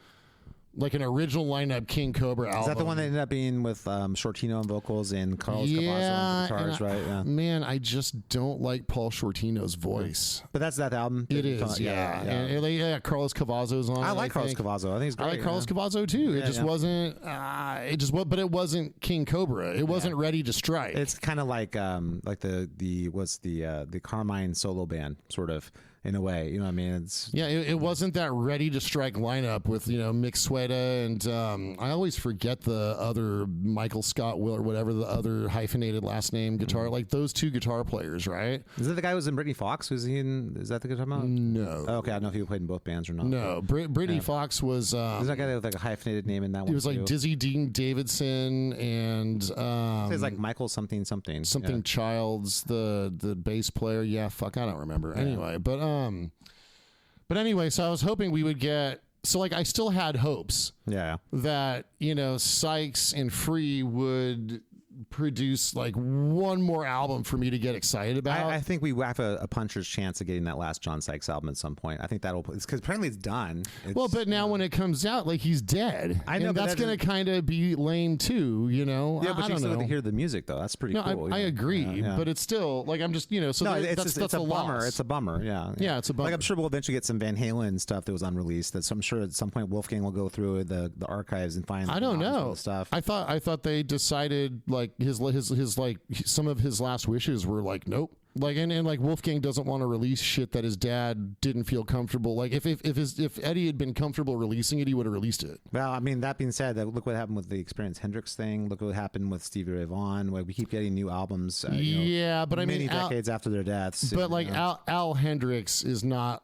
Like an original lineup King Cobra album. Is that the one that ended up being with Shortino on vocals and Carlos Cavazo on guitars, right? Yeah. Man, I just don't like Paul Shortino's voice. But that's that album. It is, yeah. And Carlos Cavazo's on it. I like Carlos Cavazo. I think he's great. I like Carlos Cavazo too. It just wasn't. But it wasn't King Cobra. It wasn't ready to strike. It's kind of like the Carmine solo band sort of. In a way, you know what I mean? It wasn't that ready to strike lineup with, Mick Sueda and I always forget the other Michael Scott Will or whatever the other hyphenated last name guitar, like those 2 guitar players, right? Is that the guy who was in Brittany Fox? Is that the guitar about? No. Oh, okay, I don't know if he played in both bands or not. No, Brittany Fox was. Is that guy with like a hyphenated name in that one? It was like Dizzy Dean Davidson and. It's like Michael something. Something Childs, the bass player. Yeah, fuck, I don't remember. Yeah. Anyway, but anyway, so I was hoping we would get. So like I still had hopes. Yeah. That Sykes and Free would produce like one more album for me to get excited about. I think we have a puncher's chance of getting that last John Sykes album at some point. I think that'll, because apparently it's done. But now when it comes out, like he's dead. I know, and that's going to kind of be lame too, Yeah, but you still have to hear the music though. That's pretty cool. I agree, but it's still like I'm just so no, that's a bummer. loss. It's a bummer. Yeah, it's a bummer. Like I'm sure we'll eventually get some Van Halen stuff that was unreleased. That I'm sure at some point Wolfgang will go through the archives and find. I don't know stuff. I thought they decided like his like some of his last wishes were like nope. Like and like Wolfgang doesn't want to release shit that his dad didn't feel comfortable. Like if Eddie had been comfortable releasing it, he would have released it. Well, I mean, that being said, look what happened with the Experience Hendrix thing. Look what happened with Stevie Ray Vaughan. Like we keep getting new albums. But I mean, many decades after their deaths. But like Al Hendrix is not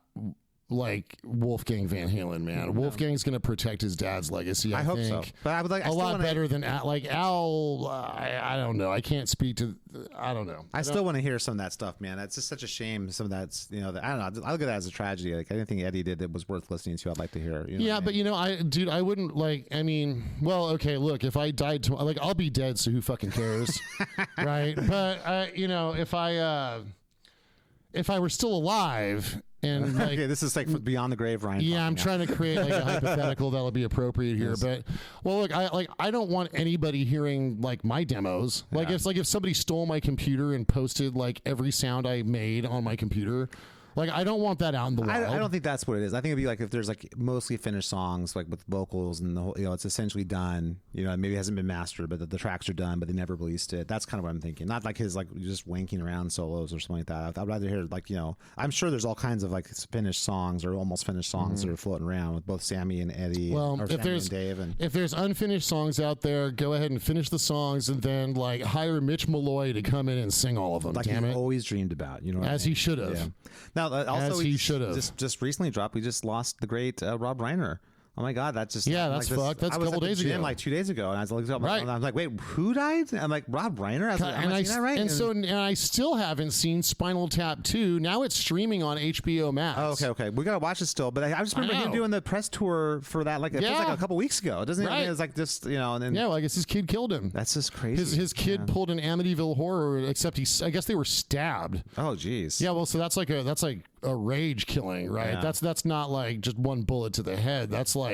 like Wolfgang Van Halen, man. Wolfgang's going to protect his dad's legacy. I hope think. So. But I would like a lot better than Al. Like Al, I don't know. I can't speak to. I don't know. I still want to hear some of that stuff, man. It's just such a shame. Some of that's I don't know. I look at that as a tragedy. Like anything Eddie did that was worth listening to, I'd like to hear. But I wouldn't like. I mean, well, okay. Look, if I died, I'll be dead. So who fucking cares, right? But if I were still alive. And like, okay, this is like beyond the grave, Ryan. Yeah, I'm trying to create like a hypothetical that'll be appropriate here. Yes. But look, I don't want anybody hearing like my demos. Like if somebody stole my computer and posted like every sound I made on my computer, Like, I don't want that out in the wild. I don't think that's what it is. I think it'd be like if there's like mostly finished songs, like with vocals and the whole, it's essentially done. Maybe it hasn't been mastered, but the tracks are done, but they never released it. That's kind of what I'm thinking. Not like his like just wanking around solos or something like that. I'd rather hear like I'm sure there's all kinds of like finished songs or almost finished songs that are floating around with both Sammy and Eddie. Well, or Sammy and Dave. If there's unfinished songs out there, go ahead and finish the songs, and then like hire Mitch Malloy to come in and sing all of them. Like he always dreamed about, as he should have. Yeah. Now, also, he should have. Just recently dropped. We just lost the great Rob Reiner. Oh my God, that's just that's fucked. That's a couple days ago, like 2 days ago, and I was like, I was like, wait, who died? I'm like, Rob Reiner. I was like, am I seeing that right? And I still haven't seen Spinal Tap 2. Now it's streaming on HBO Max. Oh, okay, we gotta watch it still. But I just remember him doing the press tour for that. Like it feels like a couple weeks ago. It doesn't even. It's like just And then well, I guess his kid killed him. That's just crazy. His kid pulled an Amityville Horror, except I guess they were stabbed. Oh, geez. Yeah, well, so that's like a rage killing, right? Yeah. That's not like just one bullet to the head. That's like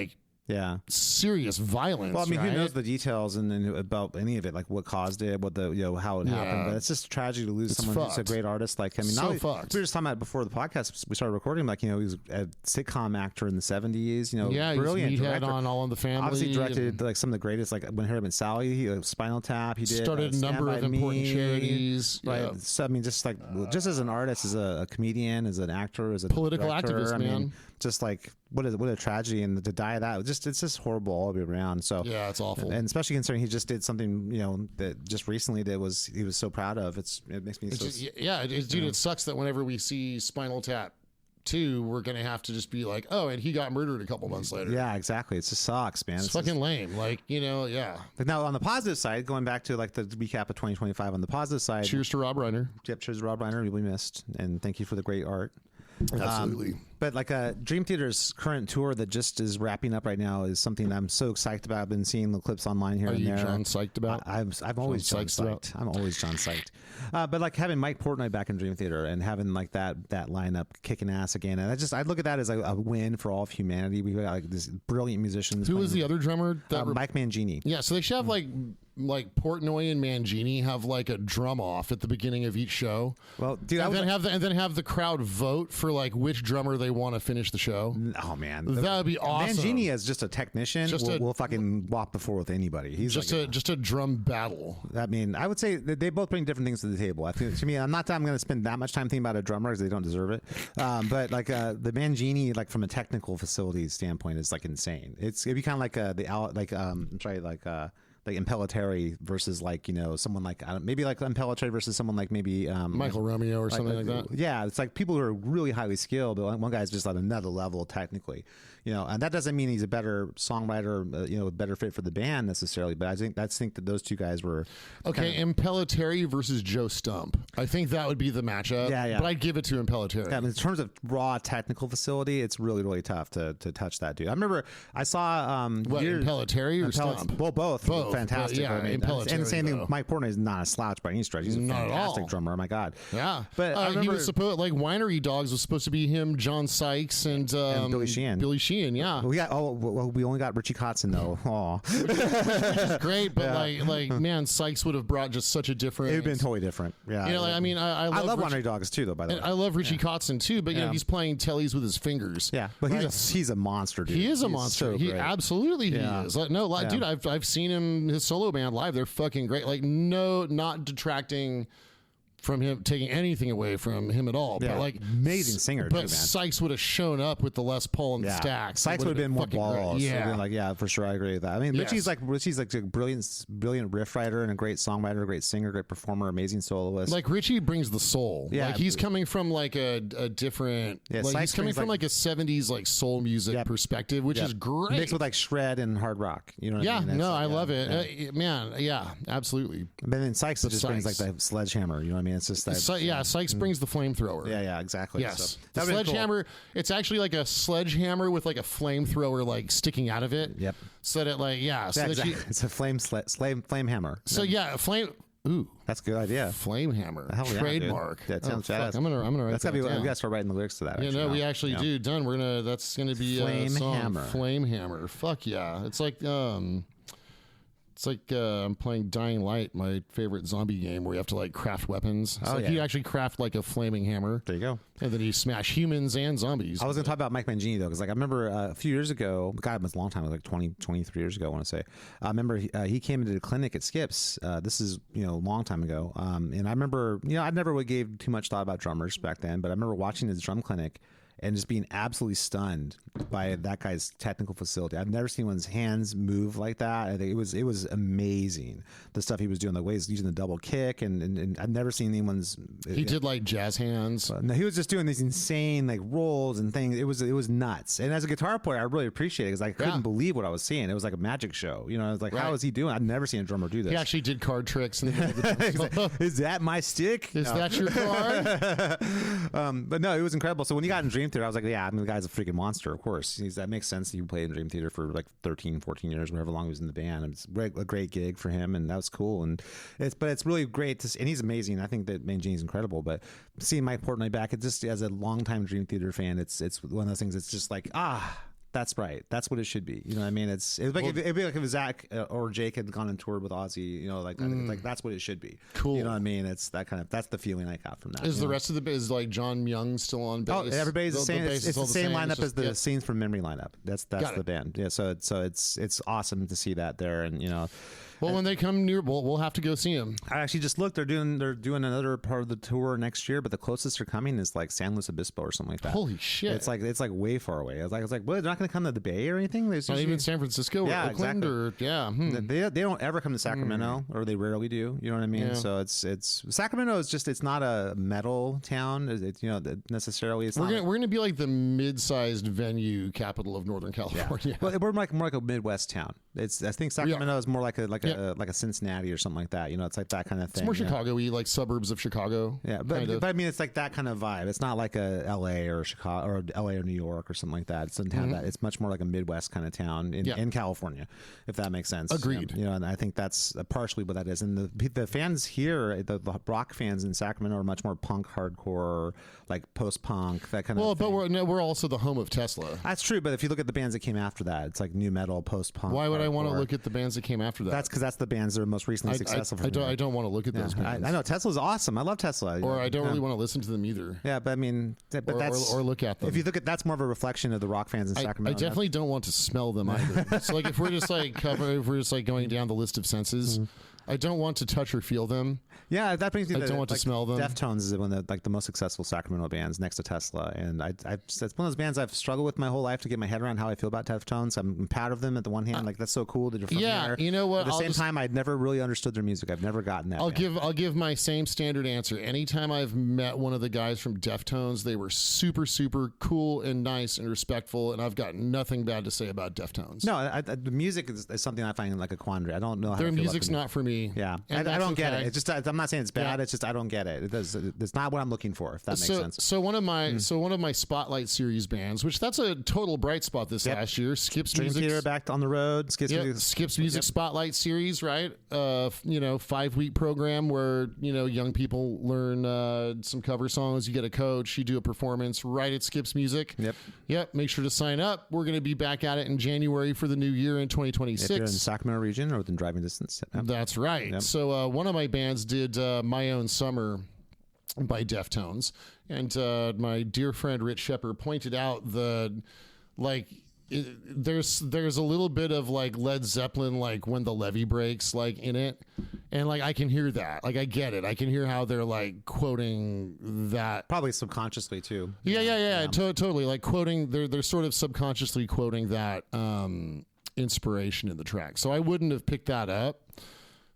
serious violence. Well, I mean, right? who knows the details and about any of it, like what caused it, what the how it happened. But it's just tragic to lose someone who's a great artist. Like, I mean, so we were just talking about before the podcast we started recording. Like, he was a sitcom actor in the 70s. Brilliant director on All in the Family. Obviously directed like some of the greatest, like When Harry Met Sally. He Spinal Tap. He did started a number of important charities. Right. Yeah. So I mean, just as an artist, as a comedian, as an actor, as a political director, activist, man. Just like what a tragedy, and to die of that, it's just horrible all the way around. So yeah, it's awful, and especially considering he just did something that just recently he was so proud of. It makes me dude. It sucks that whenever we see Spinal Tap 2, we're gonna have to just be like, oh, and he got murdered a couple months later. Yeah, exactly. It just sucks, man. It's fucking lame. Like But now on the positive side, going back to like the recap of 2025, on the positive side, cheers to Rob Reiner. Yep, cheers to Rob Reiner. We missed, and thank you for the great art. Absolutely. But like Dream Theater's current tour that just is wrapping up right now is something that I'm so excited about. I've been seeing the clips online here and there. Are you John psyched about? I'm always John psyched. I'm always John psyched. But like having Mike Portnoy back in Dream Theater and having like that lineup kicking ass again, and I look at that as a win for all of humanity. We've got like these brilliant musicians. Who was the other drummer? Mike Mangini. Yeah, so they should have like Portnoy and Mangini have like a drum off at the beginning of each show. Well, dude, and then have the crowd vote for like which drummer they want to finish the show. Oh man, that would be awesome. Mangini as just a technician will fucking walk before with anybody. He's just a drum battle. I mean, I would say that they both bring different things to the table. I think to me, I'm not going to spend that much time thinking about a drummer because they don't deserve it. But like the Mangini, like from a technical facility standpoint, is like insane. It'd be kind of like like Impellitteri versus like someone like maybe like Impellitteri versus someone like maybe Michael Romeo or something like that. Yeah, it's like people who are really highly skilled, but one guy's just on another level technically. And that doesn't mean he's a better songwriter, a better fit for the band necessarily. But I think that those two guys were okay. Impellitteri versus Joe Stump. I think that would be the matchup. Yeah. But I'd give it to Impellitteri. Yeah, in terms of raw technical facility, it's really really tough to touch that dude. I remember I saw Impellitteri or Stump. Well, both. Fantastic. Yeah, and the same thing. Mike Portnoy is not a slouch by any stretch. He's a fantastic drummer. Oh my God. Yeah. But I remember, he was supposed Winery Dogs was supposed to be him, John Sykes, and Billy Sheehan. Yeah. We only got Richie Kotzen though. Which is great, but man, Sykes would have brought just such a different. It would have been totally different. Yeah. I love Winery Dogs too, though. By the way, I love Richie Kotzen too, but he's playing tellies with his fingers. Yeah, but he's a monster, dude. He is a monster. He absolutely is. Dude, I've seen him his solo band live. They're fucking great. Like not detracting from him, taking anything away from him at all. Yeah. But like amazing singer. But too, man. Sykes would have shown up with the Les Paul and the Stax. Sykes would have been more balls. Yeah. Yeah, for sure. I agree with that. I mean, Richie's like a brilliant riff writer and a great songwriter, a great singer, great performer, amazing soloist. Like Richie brings the soul. Yeah. Like he's coming from like a different, he's coming from like a 70s like soul music perspective, which is great. Mixed with like shred and hard rock. You know what I mean? I love it. Man, absolutely. But then Sykes just brings like the sledgehammer. You know what I mean? It's just that. Sykes brings the flamethrower. Yeah, exactly. Yes, so, the sledgehammer. Cool. It's actually like a sledgehammer with like a flamethrower like sticking out of it. Yep. So that exactly. It's a flame hammer. So flame. Ooh, that's a good idea. Flame hammer. Trademark. Yeah, that sounds badass. I'm gonna write that's that down. We gotta start writing the lyrics to that. We actually do. Done. That's gonna be Flame a song. Hammer. Flame hammer. Fuck yeah! It's like It's like I'm playing Dying Light, my favorite zombie game, where you have to like craft weapons. So you actually craft like a flaming hammer. There you go. And then you smash humans and zombies. I was going to talk about Mike Mangini though, because like I remember a few years ago, God, it was a long time, it was like 23 years ago, I want to say. I remember he came into the clinic at Skips. This is, a long time ago. And I remember, I never would gave too much thought about drummers back then, but I remember watching his drum clinic and just being absolutely stunned by that guy's technical facility. I've never seen one's hands move like that. I think it was amazing, the stuff he was doing, the way he's using the double kick, and I've never seen anyone's. He did like jazz hands. No, he was just doing these insane like rolls and things. It was nuts. And as a guitar player, I really appreciate it because I couldn't believe what I was seeing. It was like a magic show. I was like, how is he doing? I've never seen a drummer do this. He actually did card tricks. Is that my stick? Is that your card? But no, it was incredible. So when he got in Dream Theater, I was like, yeah, the guy's a freaking monster, of course. That makes sense. He played in Dream Theater for like 13, 14 years, whatever long he was in the band. It's a great gig for him, and that was cool. And it's really great to see, and he's amazing. I think that Mangini's incredible. But seeing Mike Portnoy back, it just, as a longtime Dream Theater fan, it's one of those things. It's just like, that's right. That's what it should be. You know what I mean? It'd be like if Zach or Jake had gone and toured with Ozzy, like that's what it should be. Cool. You know what I mean? That's the feeling I got from that. Is the rest of the is like John Young still on bass? Oh, everybody's the same. It's the same lineup as the Scenes from Memory lineup. That's the band. Yeah. So it's awesome to see that there, and Well, when they come near, we'll have to go see them. I actually just looked. They're doing another part of the tour next year, but the closest they're coming is like San Luis Obispo or something like that. Holy shit! It's like way far away. I was like, well, they're not going to come to the Bay or anything. Not even San Francisco or Oakland They don't ever come to Sacramento, or they rarely do. You know what I mean? Yeah. So it's Sacramento is just, it's not a metal town. It's necessarily. We're gonna be like the mid-sized venue capital of Northern California. Yeah. Well, we're more like a Midwest town. I think Sacramento is more like a Cincinnati or something like that. It's like that kind of thing. It's more Chicago-y, like suburbs of Chicago. Yeah, but I mean, it's like that kind of vibe. It's not like a L.A. or Chicago or L.A. or New York or something like that. It doesn't have that. It's much more like a Midwest kind of town in California, if that makes sense. Agreed. And I think that's partially what that is. And the fans here, the rock fans in Sacramento, are much more punk, hardcore, like post-punk, that kind of thing. But we're also the home of Tesla. That's true. But if you look at the bands that came after that, it's like new metal, post-punk. Why would I want to look at the bands that came after that? That's because that's the bands that are most recently successful. I don't want to look at those bands. I know Tesla's awesome. I love Tesla. Or I don't really want to listen to them either. Yeah, but I mean, or look at them. If you look at, that's more of a reflection of the rock fans in Sacramento. I definitely don't want to smell them either. So like if we're just like going down the list of senses, I don't want to touch or feel them. Yeah, that brings me. I don't want to smell them. Deftones is one of the most successful Sacramento bands next to Tesla, and it's one of those bands I've struggled with my whole life to get my head around how I feel about Deftones. I'm proud of them at the one hand, like that's so cool that you're from here. You know what? At the same time, I'd never really understood their music. I've never gotten that. I'll give my same standard answer. Anytime I've met one of the guys from Deftones, they were super super cool and nice and respectful, and I've got nothing bad to say about Deftones. No, the music is something I find like a quandary. I don't know how their music's not for me. Yeah, I don't get it. It's just I'm not saying it's bad. It's just I don't get it. It's not what I'm looking for. If that makes sense. So one of my Spotlight Series bands, which that's a total bright spot this last year. Skips Dream Music Theater back on the road. Skips Music Spotlight Series, right? 5-week program where young people learn some cover songs. You get a coach. You do a performance right at Skips Music. Yep. Make sure to sign up. We're going to be back at it in January for the new year in 2026. If you're in the Sacramento region or within driving distance. That's right. So one of my bands did My Own Summer by Deftones, and my dear friend Rich Shepard pointed out there's a little bit of like Led Zeppelin, like When the Levee Breaks, like in it, and like I can hear that, like I get it, I can hear how they're like quoting that, probably subconsciously too. Totally, like quoting, they're sort of subconsciously quoting that inspiration in the track. So I wouldn't have picked that up.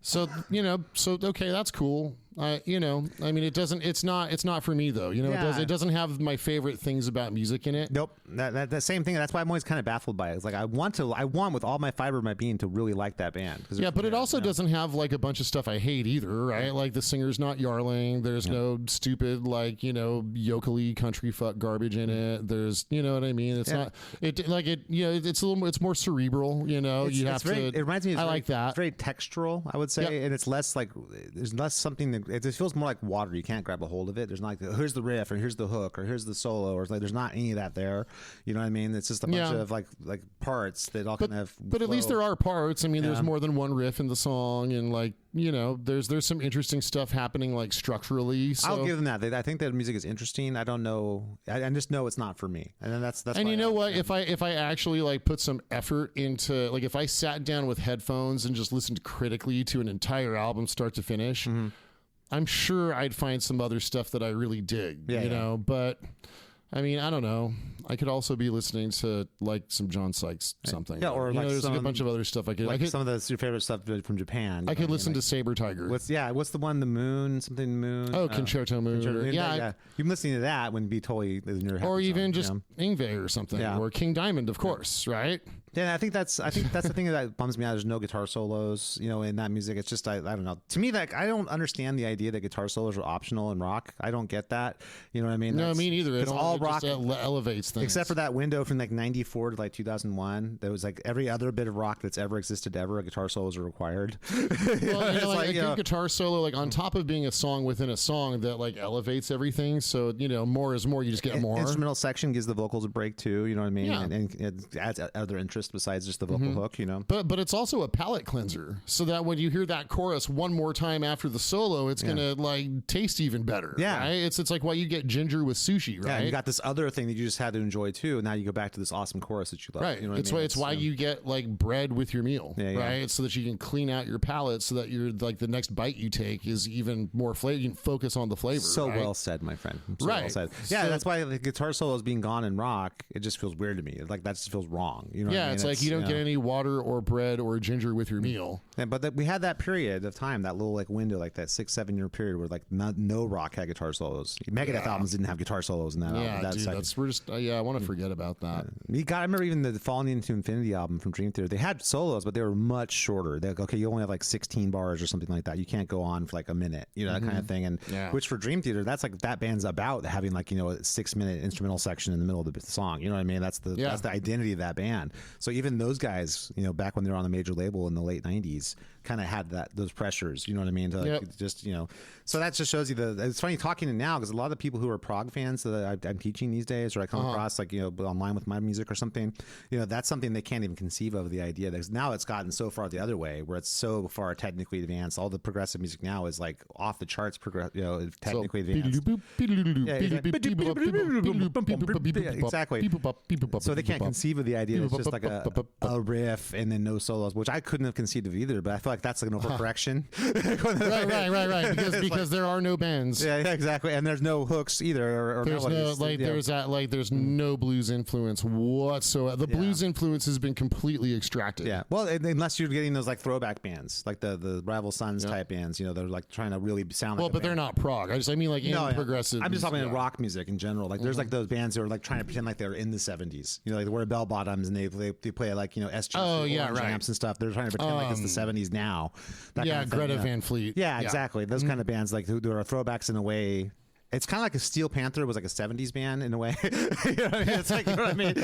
So okay, that's cool. I mean, it's not for me though. It doesn't have my favorite things about music in it. Nope. That same thing. That's why I'm always kind of baffled by it. It's like I want with all my fiber of my being to really like that band. Yeah, but it also doesn't have like a bunch of stuff I hate either, right? Like the singer's not Yarling. There's no stupid yokel-y country fuck garbage in it. There's, you know what I mean? It's not it's it's more cerebral. It reminds me. I like that. It's very textural, I would say, and it's less like there's less something that it just feels more like water. You can't grab a hold of it. There's not like, here's the riff, or here's the hook, or here's the solo, or like there's not any of that there. You know what I mean? It's just a bunch of like parts that all kind of. But at least there are parts. I mean, there's more than one riff in the song, and like there's some interesting stuff happening like structurally. So. I'll give them that. I think that music is interesting. I don't know. I just know it's not for me, and then that's. And you know what? If I actually like put some effort into like if I sat down with headphones and just listened critically to an entire album start to finish, I'm sure I'd find some other stuff that I really dig. You know, but. I mean, I don't know. I could also be listening to like some John Sykes something. Yeah, or like there's like a bunch of other stuff I could. Like some of your favorite stuff from Japan. I could listen to Saber Tiger. What's the one? The Moon, something Moon. Oh, Concerto Moon. Yeah. You've been listening to that when be totally in your head. Or even just Yngwie or something. Yeah. Or King Diamond, of course, right? Yeah, I think that's the thing that bums me out. There's no guitar solos, in that music. It's just I don't know. To me, like I don't understand the idea that guitar solos are optional in rock. I don't get that. You know what I mean? No, me neither. Because all rock elevates things, except for that window from like '94 to like 2001. There was like every other bit of rock that's ever existed ever. Guitar solos are required. Well, like a good guitar solo, like on top of being a song within a song that like elevates everything. So more is more. You just get more. Instrumental section gives the vocals a break too. You know what I mean? Yeah. And it adds other interest besides just the vocal hook, But it's also a palate cleanser, so that when you hear that chorus one more time after the solo, it's gonna like taste even better. Yeah, right? It's like why you get ginger with sushi, right? Yeah, you got this other thing that you just had to enjoy too. And now you go back to this awesome chorus that you love. Right. You know what I mean? It's why you get like bread with your meal, right? So that you can clean out your palate, so that you're like the next bite you take is even more flavor. You can focus on the flavor. So well said, my friend. Well said. Yeah, so, that's why the guitar solos being gone in rock, it just feels weird to me. Like that just feels wrong. You know? Yeah, what I mean? it's like you don't get any water or bread or ginger with your meal. Yeah, but we had that period of time, that little like window, like that 6-7 year period where like no rock had guitar solos. Megadeth albums didn't have guitar solos in that album. Yeah, dude, I want to forget about that. I remember even the Falling Into Infinity album from Dream Theater. They had solos, but they were much shorter. They're like, okay, you only have like 16 bars or something like that. You can't go on for like a minute, that kind of thing. And which for Dream Theater, that's like that band's about having like a 6-minute instrumental section in the middle of the song. You know what I mean? That's the identity of that band. So even those guys, back when they were on the major label in the late 90s, kind of had those pressures. You know what I mean? To like, just so that just shows you it's funny talking to now, because a lot of the people who are prog fans that I'm teaching these days, or I come across like online with my music or something, that's something they can't even conceive of, the idea that now it's gotten so far the other way where it's so far technically advanced. All the progressive music now is like off the charts, technically advanced. Exactly. So they can't conceive of the idea that it's just like a riff and then no solos, which I couldn't have conceived of either. But I feel like that's like an overcorrection. Right. Because there are no bends. Yeah, exactly. And there's no hooks either. Or there's there's no blues influence whatsoever. The blues influence has been completely extracted. Yeah. Well, unless you're getting those like throwback bands, like the Rival Sons type bands, they're like trying to really sound like. Well, but they're not prog. I mean like progressive. I'm just talking about rock music in general. Like there's like those bands that are like trying to pretend like they're in the 70s. Like they wear bell bottoms and they play like SG amps and stuff. They're trying to pretend like it's the 70s now. Greta Van Fleet. Yeah, exactly. Those kind of bands, like who are throwbacks in a way. It's kind of like a Steel Panther was like a 70s band in a way. You know what I mean? It's like, you know what I mean?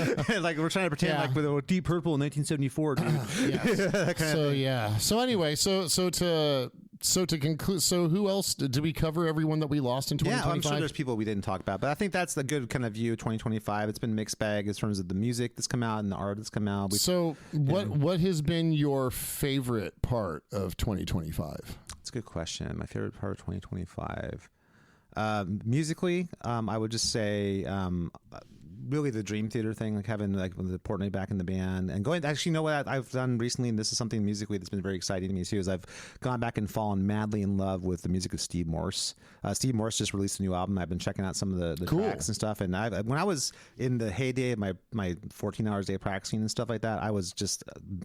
Like we're trying to pretend like with Deep Purple in 1974. Dude. So anyway, so to conclude, so who else did we cover? Everyone that we lost in 2025? Yeah, I'm sure there's people we didn't talk about, but I think that's the good kind of view of 2025. It's been a mixed bag in terms of the music that's come out and the art that's come out. What has been your favorite part of 2025? That's a good question. My favorite part of 2025. Musically, I would just say really the Dream Theater thing, like having like the Portnoy back in the band and going. Actually, you know what I've done recently, and this is something musically that's been very exciting to me too. Is I've gone back and fallen madly in love with the music of Steve Morse. Steve Morse just released a new album. I've been checking out some of the tracks and stuff. And when I was in the heyday of my 14 hours a day practicing and stuff like that, I was just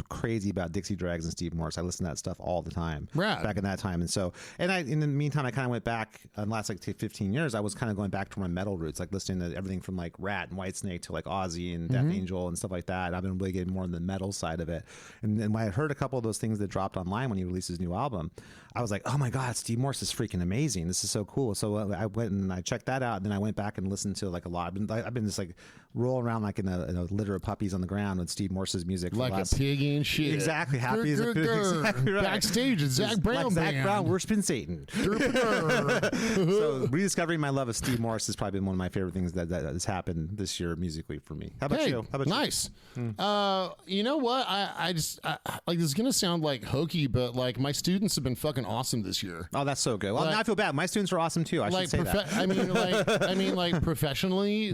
crazy about Dixie Dregs and Steve Morse. I listened to that stuff all the time back in that time. And so, in the meantime, I kind of went back in the last like 15 years. I was kind of going back to my metal roots, like listening to everything from like Rat and Whitesnake to like Ozzy and Death Angel and stuff like that. I've been really getting more in the metal side of it. And then when I heard a couple of those things that dropped online when he released his new album, I was like, oh my God, Steve Morse is freaking amazing. This is so cool. So I went and I checked that out. And then I went back and listened to like a lot. I've been just like roll around like in a litter of puppies on the ground with Steve Morse's music. Like a pig in shit. Exactly. Happy as a pig. Exactly right. Backstage at Zac Brown like band. Zac Brown worshiping Satan. So rediscovering my love of Steve Morse has probably been one of my favorite things that has happened this year musically for me. How about you? How about nice. You know what? I just like, this is gonna sound like hokey, but like my students have been fucking awesome this year. Oh, that's so good. Well, now I feel bad. My students are awesome too. I should say that. I mean, like professionally,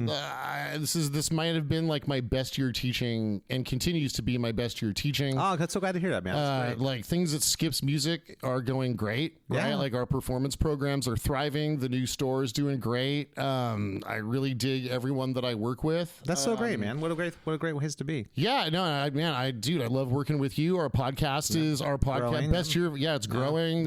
this might have been like my best year teaching, and continues to be my best year teaching. Oh, that's so glad to hear that, man. That's great. Like things at Skips Music are going great, right? Yeah. Like our performance programs are thriving. The new store is doing great. I really dig everyone that I work with. That's so great, man. What a great place to be. Yeah, no, I love working with you. Our podcast is our podcast growing. Best year. Yeah, it's growing.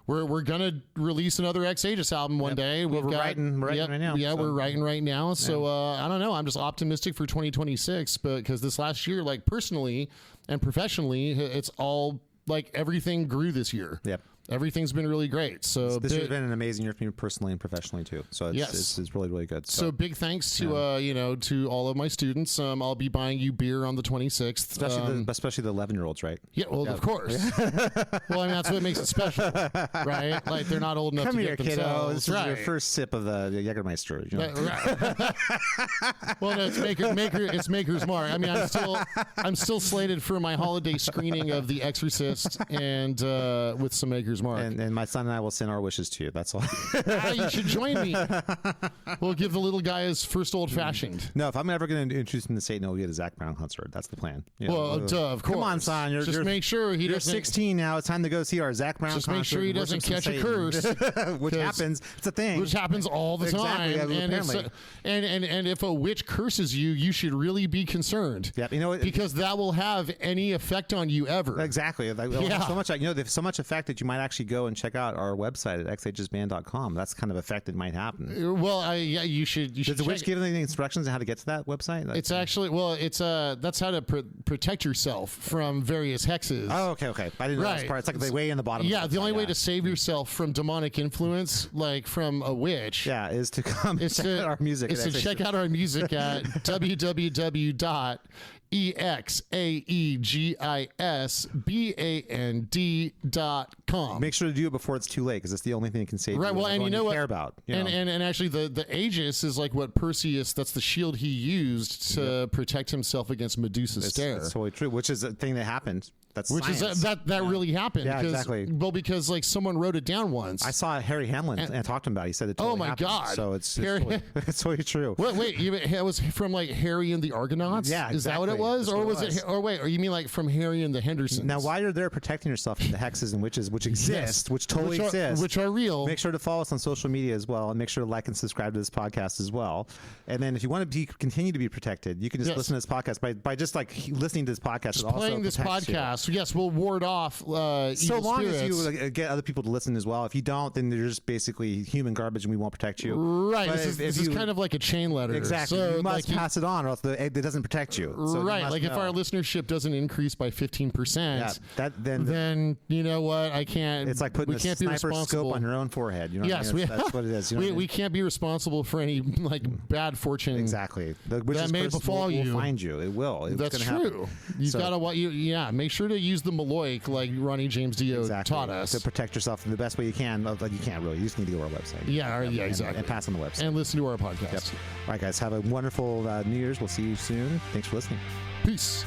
We're gonna release another Ex Aegis album one day. We're writing right now. Yeah, we're writing right now. So I don't know. I'm just optimistic for 2026, but because this last year, like personally and professionally, it's all like everything grew this year. Yep. Everything's been really great. So this has been an amazing year for me personally and professionally too. So it's really, really good. So big thanks to to all of my students. I'll be buying you beer on the 26th. Especially the 11-year-olds, right? Yeah, well, of course. Well, I mean, that's what makes it special, right? Like they're not old enough to get themselves. Kiddo. This is your first sip of the Jägermeister. You know? Right. Well, no, it's Maker's Mark. I mean, I'm still slated for my holiday screening of The Exorcist and with some Maker's Mark. And my son and I will send our wishes to you. That's all. You should join me. We'll give the little guy his first old fashioned. No, if I'm ever going to introduce him to Satan, he'll get a Zac Brown concert. That's the plan. Of course. Come on, son. Make sure he you're doesn't. 16 now. It's time to go see our Zac Brown concert. Just make sure he doesn't catch a curse, which happens. It's a thing. Which happens all the time. Exactly. And if a witch curses you, you should really be concerned. Yep. You know what? Because that will have any effect on you ever. Exactly. So much. There's so much effect that you might actually go and check out our website at xaegisband.com. That's kind of effect that might happen. Well, you should. Does the witch give any instructions on how to get to that website? It's actually that's how to protect yourself from various hexes. Oh, okay. I didn't know this part. It's like the way in the bottom. Yeah, the only way to save yourself from demonic influence, like from a witch, is to come check out our music. Is to check out our music at www.exaegisband.com. Make sure to do it before it's too late, because it's the only thing that can save you. Right. Well, and you know what? Care about. And actually, the Aegis is like what Perseus. That's the shield he used to protect himself against Medusa's stare. That's totally true. Which is a thing that happened. That's which science. Is that really happened. Yeah, exactly. Well, because like someone wrote it down once. I saw Harry Hamlin and talked to him about it. He said it totally happened. God. So it's totally true. Wait, it was from like Harry and the Argonauts? Yeah, exactly. Is that what it was? Or was it? Or wait, or you mean like from Harry and the Hendersons? Now, while you're there protecting yourself from the hexes and witches, which exist, which totally exist, which are real, make sure to follow us on social media as well, and make sure to like and subscribe to this podcast as well. And then if you want to continue to be protected, you can just listen to this podcast by just like listening to this podcast. Just playing this podcast. Yes, we'll ward off so long spirits. as you get other people to listen as well. If you don't, then they're just basically human garbage and we won't protect you. Right. This is kind of like a chain letter. Exactly. So you must pass it on or else it doesn't protect you. So right. Like if our listenership doesn't increase by 15%, then you know what? I can't. It's like putting a sniper scope on your own forehead. You know yes. That's what it is. You know we can't be responsible for any like bad fortune. Exactly. That may befall you. Will find you. It will. That's true. You've got to make sure to use the Malloy like Ronnie James Dio taught us to protect yourself in the best way you can. But you can't really. You just need to go to our website. Yeah, exactly. And pass on the website and listen to our podcast. Yep. All right, guys. Have a wonderful New Year's. We'll see you soon. Thanks for listening. Peace.